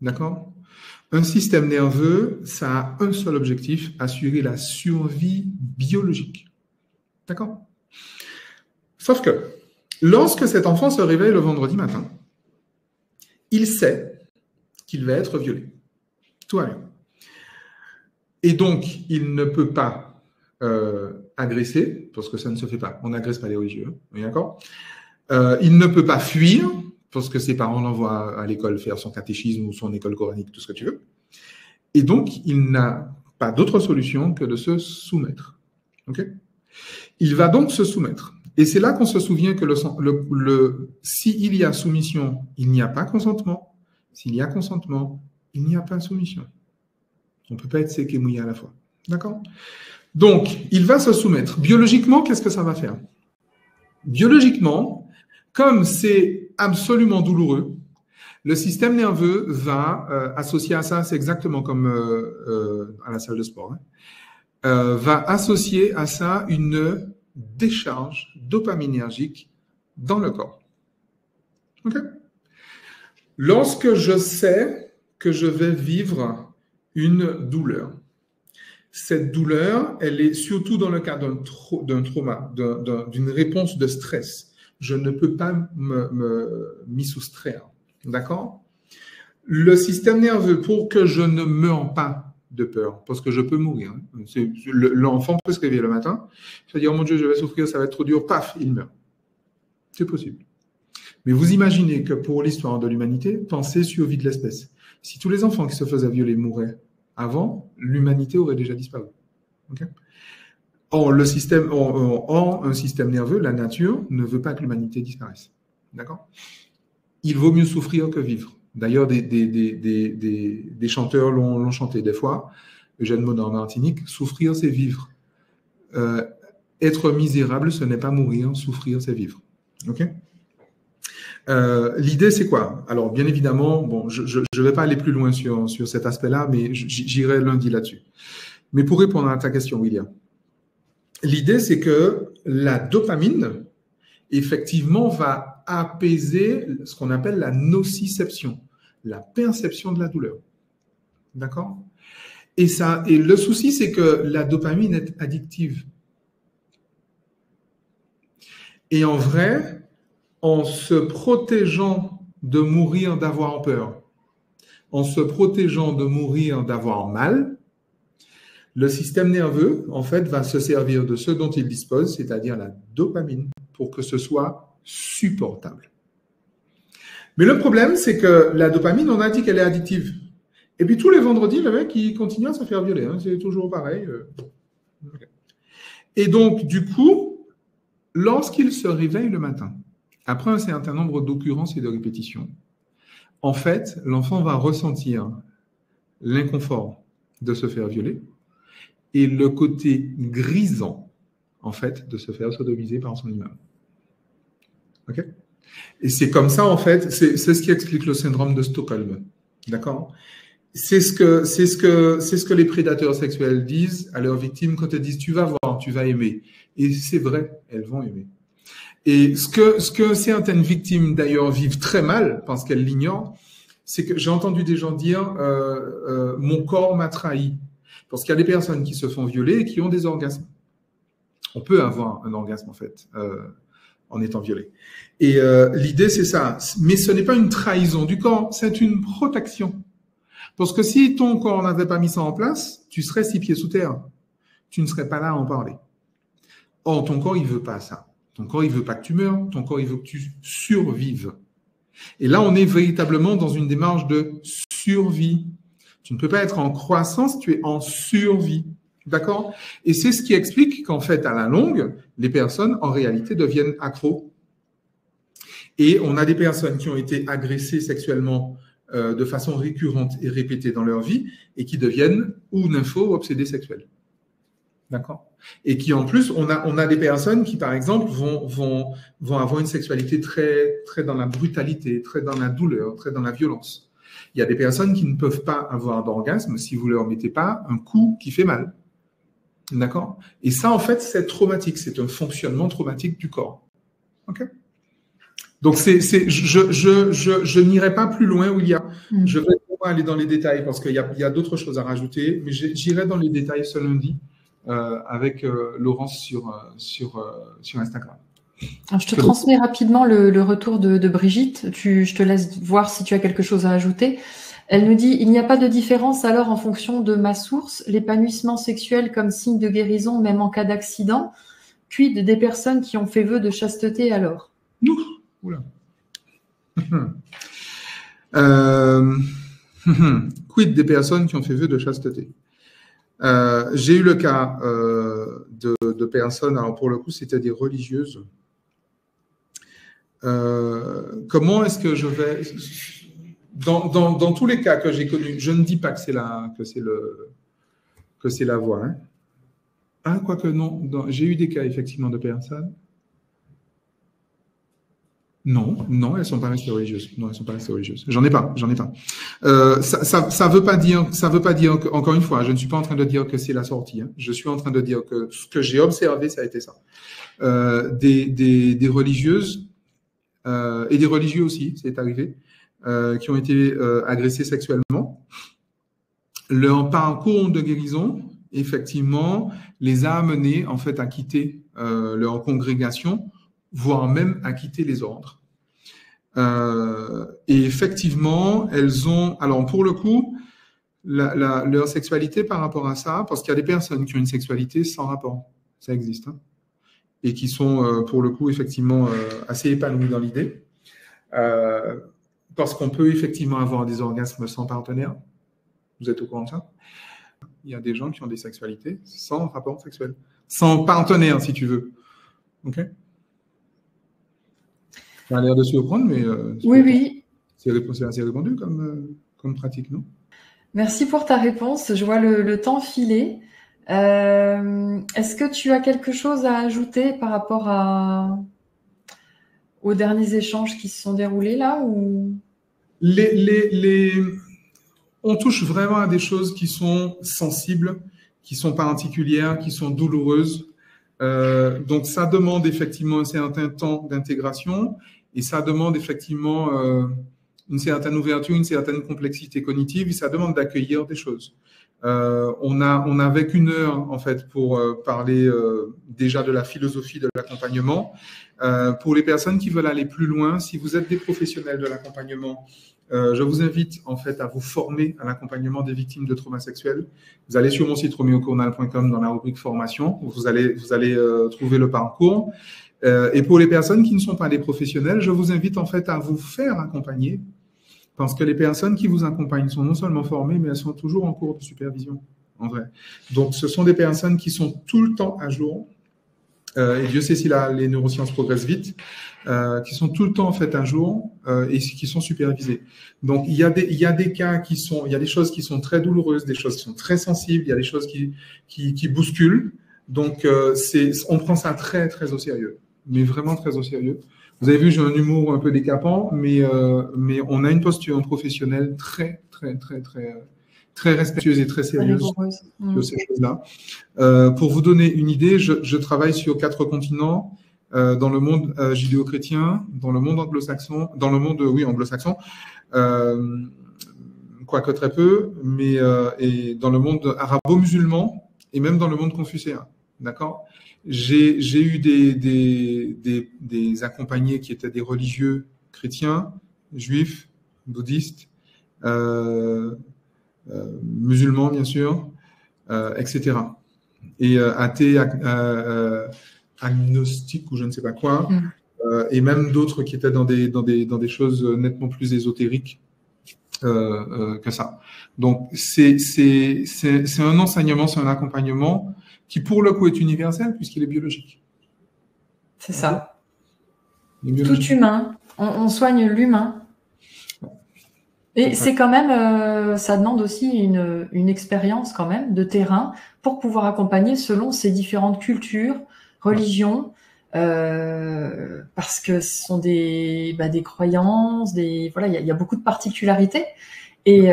D'accord? Un système nerveux, ça a un seul objectif, assurer la survie biologique. D'accord? Sauf que, lorsque cet enfant se réveille le vendredi matin, il sait qu'il va être violé. Tout va bien. Et donc, il ne peut pas agresser, parce que ça ne se fait pas. On n'agresse pas les religieux. D'accord? Il ne peut pas fuir, parce que ses parents l'envoient à l'école faire son catéchisme ou son école coranique, tout ce que tu veux. Et donc, il n'a pas d'autre solution que de se soumettre. Okay? Il va donc se soumettre. Et c'est là qu'on se souvient que s'il y a soumission, il n'y a pas consentement. S'il y a consentement, il n'y a pas soumission. On ne peut pas être sec et mouillé à la fois. D'accord? Donc, il va se soumettre. Biologiquement, qu'est-ce que ça va faire? Biologiquement, comme c'est absolument douloureux, le système nerveux va associer à ça, c'est exactement comme à la salle de sport, va associer à ça une décharge dopaminergique dans le corps. Okay? Lorsque je sais que je vais vivre une douleur, cette douleur, elle est surtout dans le cas d'un trauma, d'une réponse de stress. Je ne peux pas m'y soustraire. D'accord? Le système nerveux, pour que je ne meure pas de peur, parce que je peux mourir. L'enfant peut se réveiller le matin, se dire, oh mon Dieu, je vais souffrir, ça va être trop dur, paf, il meurt. C'est possible. Mais vous imaginez que pour l'histoire de l'humanité, pensez survie de l'espèce. Si tous les enfants qui se faisaient violer mouraient avant, l'humanité aurait déjà disparu. Okay? Or, un système nerveux, la nature, ne veut pas que l'humanité disparaisse. D'accord? Il vaut mieux souffrir que vivre. D'ailleurs, des chanteurs l'ont chanté des fois. Eugène Monod en Martinique, souffrir, c'est vivre. Être misérable, ce n'est pas mourir. Souffrir, c'est vivre. OK? L'idée, c'est quoi? Alors, bien évidemment, bon, je ne vais pas aller plus loin sur cet aspect-là, mais j'irai lundi là-dessus. Mais pour répondre à ta question, William, l'idée, c'est que la dopamine, effectivement, va apaiser ce qu'on appelle la nociception, la perception de la douleur. D'accord? Et le souci, c'est que la dopamine est addictive. Et en vrai, en se protégeant de mourir d'avoir peur, en se protégeant de mourir d'avoir mal, le système nerveux, en fait, va se servir de ce dont il dispose, c'est-à-dire la dopamine, pour que ce soit supportable. Mais le problème, c'est que la dopamine, on a dit qu'elle est addictive. Et puis tous les vendredis, le mec, il continue à se faire violer. Hein, c'est toujours pareil. Okay. Et donc, du coup, lorsqu'il se réveille le matin, après un certain nombre d'occurrences et de répétitions, en fait, l'enfant va ressentir l'inconfort de se faire violer et le côté grisant, en fait, de se faire sodomiser par son imam. OK? Et c'est comme ça, en fait, c'est ce qui explique le syndrome de Stockholm. D'accord? C'est ce que les prédateurs sexuels disent à leurs victimes quand elles disent tu vas voir, tu vas aimer. Et c'est vrai, elles vont aimer. Et ce que certaines victimes d'ailleurs vivent très mal parce qu'elles l'ignorent, c'est que j'ai entendu des gens dire mon corps m'a trahi. Parce qu'il y a des personnes qui se font violer et qui ont des orgasmes. On peut avoir un orgasme en fait en étant violé. Et l'idée c'est ça. Mais ce n'est pas une trahison du corps, c'est une protection. Parce que si ton corps n'avait pas mis ça en place, tu serais 6 pieds sous terre. Tu ne serais pas là à en parler. Or, ton corps, il veut pas ça. Ton corps, il veut pas que tu meurs. Ton corps, il veut que tu survives. Et là, on est véritablement dans une démarche de survie. Tu ne peux pas être en croissance, tu es en survie. D'accord? Et c'est ce qui explique qu'en fait, à la longue, les personnes, en réalité, deviennent accros. Et on a des personnes qui ont été agressées sexuellement de façon récurrente et répétée dans leur vie et qui deviennent ou nymphos ou obsédés sexuels. D'accord? Et qui en plus, on a des personnes qui, par exemple, vont avoir une sexualité très, très dans la brutalité, très dans la douleur, très dans la violence. Il y a des personnes qui ne peuvent pas avoir d'orgasme si vous ne leur mettez pas un coup qui fait mal. D'accord? Et ça, en fait, c'est traumatique. C'est un fonctionnement traumatique du corps. OK? Donc, je n'irai pas plus loin où il y a. Je vais pas aller dans les détails parce qu'il y a d'autres choses à rajouter, mais j'irai dans les détails ce lundi avec Laurence sur Instagram. Alors, je te transmets rapidement le retour de Brigitte. Je te laisse voir si tu as quelque chose à ajouter. Elle nous dit « Il n'y a pas de différence alors en fonction de ma source, l'épanouissement sexuel comme signe de guérison, même en cas d'accident. Quid des personnes qui ont fait vœu de chasteté alors ?» Oula. Quid des personnes qui ont fait vœu de chasteté? J'ai eu le cas de personnes, alors pour le coup, c'était des religieuses. Comment est-ce que je vais... Dans tous les cas que j'ai connus, je ne dis pas que c'est la voie. Hein. Ah, quoique non, j'ai eu des cas effectivement de personnes. Non, elles sont pas restées religieuses. Non, elles sont pas restées religieuses. J'en ai pas. Ça veut pas dire que, encore une fois, je ne suis pas en train de dire que c'est la sortie. Hein. Je suis en train de dire que ce que j'ai observé, ça a été ça. Des religieuses et des religieux aussi, c'est arrivé, qui ont été agressés sexuellement. Leur parcours de guérison, effectivement, les a amenés en fait à quitter leur congrégation, voire même à quitter les ordres. Et effectivement, elles ont, alors pour le coup, leur sexualité par rapport à ça, parce qu'il y a des personnes qui ont une sexualité sans rapport, ça existe, hein, et qui sont pour le coup effectivement assez épanouies dans l'idée, parce qu'on peut effectivement avoir des orgasmes sans partenaire. Vous êtes au courant de ça? Il y a des gens qui ont des sexualités sans rapport sexuel, sans partenaire si tu veux. Ok? Ça a l'air de surprendre, mais oui. C'est assez répandu comme pratique, non? Merci pour ta réponse. Je vois le temps filer. Est-ce que tu as quelque chose à ajouter par rapport aux derniers échanges qui se sont déroulés là ou... On touche vraiment à des choses qui sont sensibles, qui sont particulières, qui sont douloureuses. Donc, ça demande effectivement un certain temps d'intégration et ça demande effectivement une certaine ouverture, une certaine complexité cognitive et ça demande d'accueillir des choses. On avait qu'une heure en fait pour parler déjà de la philosophie de l'accompagnement. Pour les personnes qui veulent aller plus loin, si vous êtes des professionnels de l'accompagnement, je vous invite en fait à vous former à l'accompagnement des victimes de traumas sexuels. Vous allez sur mon site romeocornal.com dans la rubrique formation, vous allez trouver le parcours. Et pour les personnes qui ne sont pas des professionnels, je vous invite en fait à vous faire accompagner parce que les personnes qui vous accompagnent sont non seulement formées, mais elles sont toujours en cours de supervision, en vrai. Donc, ce sont des personnes qui sont tout le temps à jour. Et Dieu sait si les neurosciences progressent vite, qui sont tout le temps en fait à jour et qui sont supervisées. Donc il y a des cas il y a des choses qui sont très douloureuses, des choses qui sont très sensibles, il y a des choses qui bousculent. Donc on prend ça très très au sérieux, mais vraiment très au sérieux. Vous avez vu, j'ai un humour un peu décapant, mais on a une posture professionnelle très très très très très respectueuse et très sérieuse sur ces choses-là. Pour vous donner une idée, je travaille sur 4 continents, dans le monde judéo-chrétien, dans le monde anglo-saxon, dans le monde, oui, anglo-saxon, quoique très peu, mais et dans le monde arabo-musulman et même dans le monde confucéen. D'accord? J'ai eu des accompagnés qui étaient des religieux chrétiens, juifs, bouddhistes, musulmans bien sûr, etc. Et athées, agnostiques ou je ne sais pas quoi, et même d'autres qui étaient dans des choses nettement plus ésotériques que ça. Donc c'est un enseignement, c'est un accompagnement qui pour le coup est universel puisqu'il est biologique. C'est ça. Tout humain. On soigne l'humain. Et c'est quand même, ça demande aussi une expérience quand même de terrain pour pouvoir accompagner selon ces différentes cultures, religions, parce que ce sont des croyances, voilà, il y a beaucoup de particularités. Et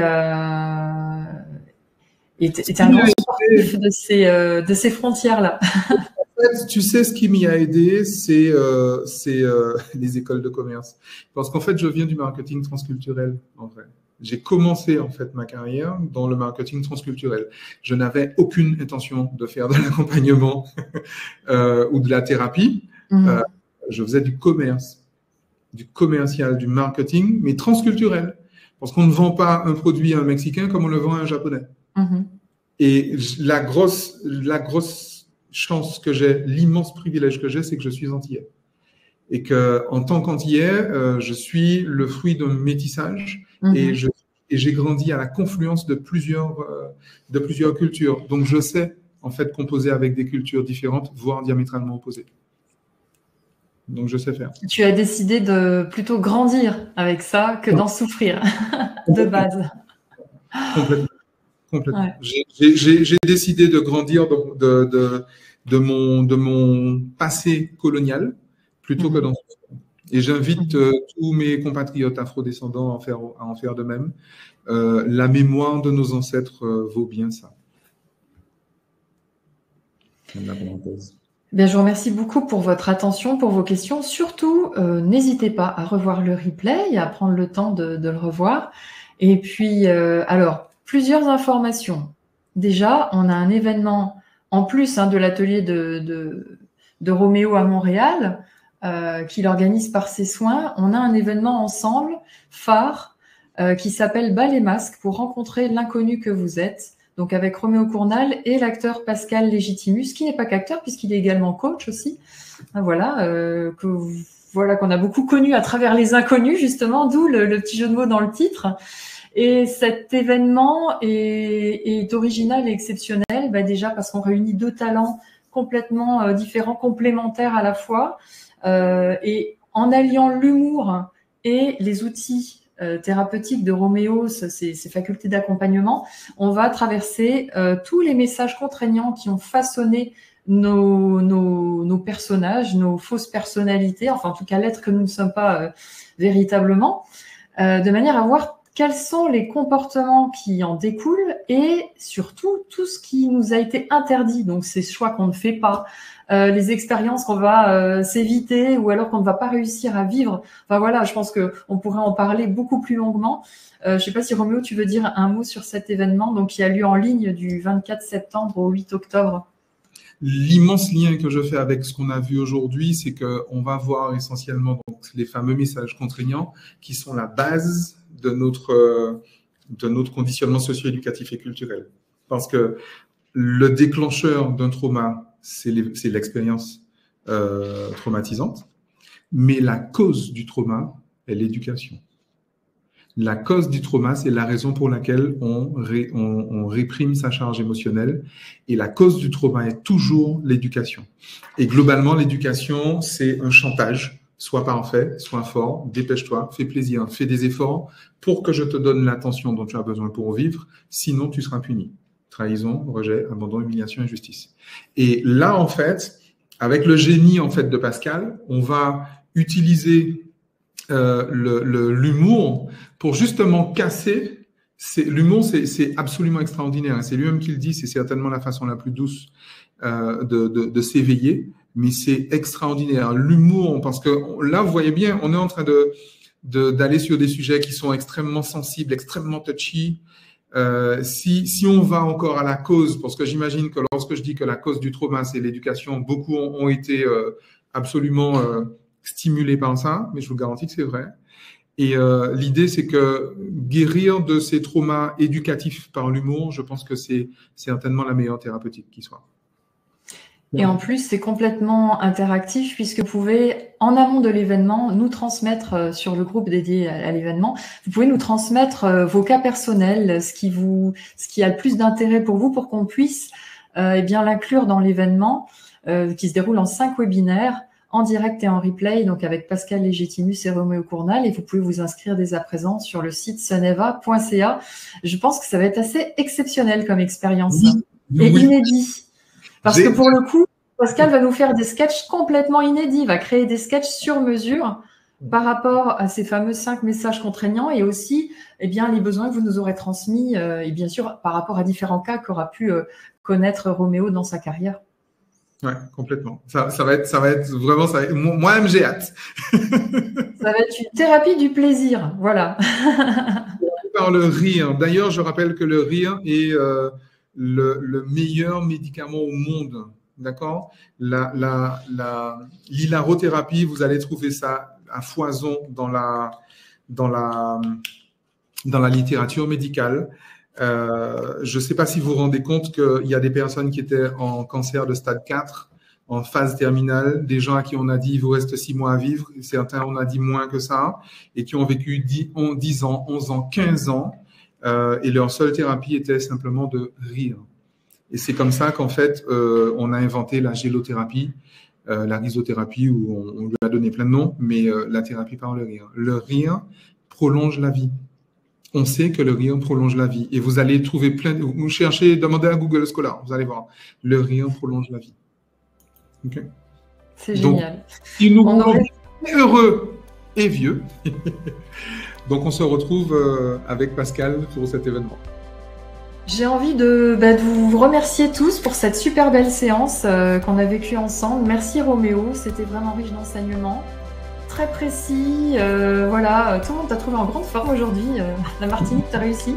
t'es un grand sportif de ces frontières-là. En fait, tu sais, ce qui m'y a aidé, c'est les écoles de commerce. Parce qu'en fait, je viens du marketing transculturel, en vrai. J'ai commencé, en fait, ma carrière dans le marketing transculturel. Je n'avais aucune intention de faire de l'accompagnement ou de la thérapie. Je faisais du commerce, du commercial, du marketing, mais transculturel. Parce qu'on ne vend pas un produit à un Mexicain comme on le vend à un Japonais. Et la grosse chance que j'ai, l'immense privilège que j'ai, c'est que je suis antillais. Et que, en tant qu'antillais, je suis le fruit d'un métissage et j'ai grandi à la confluence de plusieurs cultures. Donc, je sais, en fait, composer avec des cultures différentes, voire diamétralement opposées. Donc, je sais faire. Tu as décidé de plutôt grandir avec ça que d'en souffrir, de base. Complètement. Ouais. J'ai décidé de grandir de mon passé colonial plutôt que d'en souffrir. Et j'invite tous mes compatriotes afrodescendants à en faire de même. La mémoire de nos ancêtres vaut bien ça. Bien, je vous remercie beaucoup pour votre attention, pour vos questions. Surtout, n'hésitez pas à revoir le replay, à prendre le temps de le revoir. Et puis, alors, plusieurs informations. Déjà, on a un événement, en plus de l'atelier de Roméo à Montréal, qu'il organise par ses soins. On a un événement ensemble, phare, qui s'appelle Bas les masques pour rencontrer l'inconnu que vous êtes. Donc avec Roméo Cournal et l'acteur Pascal Légitimus, qui n'est pas qu'acteur puisqu'il est également coach aussi. Voilà, qu'on a beaucoup connu à travers les inconnus justement, d'où le petit jeu de mots dans le titre. Et cet événement est original et exceptionnel, déjà parce qu'on réunit 2 talents complètement différents, complémentaires à la fois, et en alliant l'humour et les outils thérapeutiques de Roméo, ses facultés d'accompagnement, on va traverser tous les messages contraignants qui ont façonné nos personnages, nos fausses personnalités, enfin en tout cas l'être que nous ne sommes pas véritablement, de manière à voir quels sont les comportements qui en découlent et surtout tout ce qui nous a été interdit, donc ces choix qu'on ne fait pas, les expériences qu'on va s'éviter ou alors qu'on ne va pas réussir à vivre. Enfin voilà, je pense qu'on pourrait en parler beaucoup plus longuement. Je ne sais pas si Roméo, tu veux dire un mot sur cet événement donc, qui a lieu en ligne du 24 septembre au 8 octobre. L'immense lien que je fais avec ce qu'on a vu aujourd'hui, c'est qu'on va voir essentiellement donc, les fameux messages contraignants qui sont la base de notre conditionnement socio-éducatif et culturel. Parce que le déclencheur d'un trauma, c'est l'expérience traumatisante, mais la cause du trauma est l'éducation. La cause du trauma, c'est la raison pour laquelle on réprime sa charge émotionnelle. Et la cause du trauma est toujours l'éducation. Et globalement, l'éducation, c'est un chantage. Sois parfait, sois fort, dépêche-toi, fais plaisir, fais des efforts pour que je te donne l'attention dont tu as besoin pour vivre. Sinon, tu seras puni. Trahison, rejet, abandon, humiliation, injustice. Et là, en fait, avec le génie en fait de Pascal, on va utiliser l'humour pour justement casser L'humour, c'est absolument extraordinaire. C'est lui-même qui le dit, c'est certainement la façon la plus douce de s'éveiller, mais c'est extraordinaire. L'humour, parce que là, vous voyez bien, on est en train d'aller sur des sujets qui sont extrêmement sensibles, extrêmement touchy. Si on va encore à la cause, parce que j'imagine que lorsque je dis que la cause du trauma, c'est l'éducation, beaucoup ont été absolument stimulés par ça, mais je vous garantis que c'est vrai. Et l'idée, c'est que guérir de ces traumas éducatifs par l'humour, je pense que c'est certainement la meilleure thérapeutique qui soit. Et en plus, c'est complètement interactif puisque vous pouvez, en amont de l'événement, nous transmettre sur le groupe dédié à l'événement, vous pouvez nous transmettre vos cas personnels, ce qui a le plus d'intérêt pour vous, pour qu'on puisse eh bien l'inclure dans l'événement qui se déroule en 5 webinaires en direct et en replay, donc avec Pascal Légitimus et Roméo Cournal, et vous pouvez vous inscrire dès à présent sur le site soneva.ca. Je pense que ça va être assez exceptionnel comme expérience et inédit. Parce que pour le coup, Pascal va nous faire des sketchs complètement inédits, il va créer des sketchs sur mesure par rapport à ces fameux 5 messages contraignants et aussi eh bien, les besoins que vous nous aurez transmis et bien sûr par rapport à différents cas qu'aura pu connaître Roméo dans sa carrière. Ouais, complètement. Ça va être vraiment ça. Moi-même, j'ai hâte. Ça va être une thérapie du plaisir, voilà. Par le rire. D'ailleurs, je rappelle que le rire est le meilleur médicament au monde. D'accord? L'hilarothérapie, vous allez trouver ça à foison dans la littérature médicale. Je ne sais pas si vous vous rendez compte qu'il y a des personnes qui étaient en cancer de stade 4, en phase terminale, des gens à qui on a dit il vous reste 6 mois à vivre, certains on a dit moins que ça, et qui ont vécu 10 ans, 11 ans, 15 ans, et leur seule thérapie était simplement de rire. Et c'est comme ça qu'en fait, on a inventé la gélothérapie, la rhizothérapie, où on lui a donné plein de noms, mais la thérapie par le rire. Le rire prolonge la vie. On sait que le rire prolonge la vie. Et vous allez trouver vous cherchez, demandez à Google Scholar, vous allez voir. Le rire prolonge la vie. Okay. C'est génial. Il nous rend heureux et vieux. Donc, on se retrouve avec Pascal pour cet événement. J'ai envie de vous remercier tous pour cette super belle séance qu'on a vécue ensemble. Merci Roméo, c'était vraiment riche d'enseignements. Très précis, voilà, tout le monde t'a trouvé en grande forme aujourd'hui. La Martinique, t'as réussi.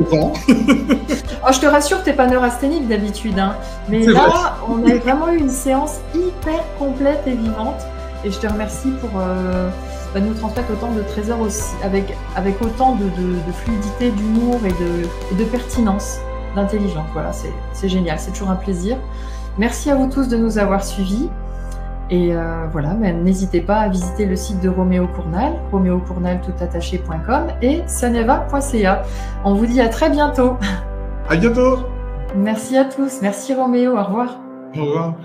Bon. Oh, je te rassure que t'es pas neurasthénique d'habitude, hein. Mais là, on a vraiment eu une séance hyper complète et vivante. Et je te remercie pour nous transmettre autant de trésors aussi, avec autant de fluidité, d'humour et de pertinence, d'intelligence. Voilà, c'est génial, c'est toujours un plaisir. Merci à vous tous de nous avoir suivis. Et voilà, n'hésitez pas à visiter le site de Roméo Cournal, romeocournaltoutattaché.com et soneva.ca. On vous dit à très bientôt. À bientôt. Merci à tous. Merci Roméo. Au revoir. Au revoir.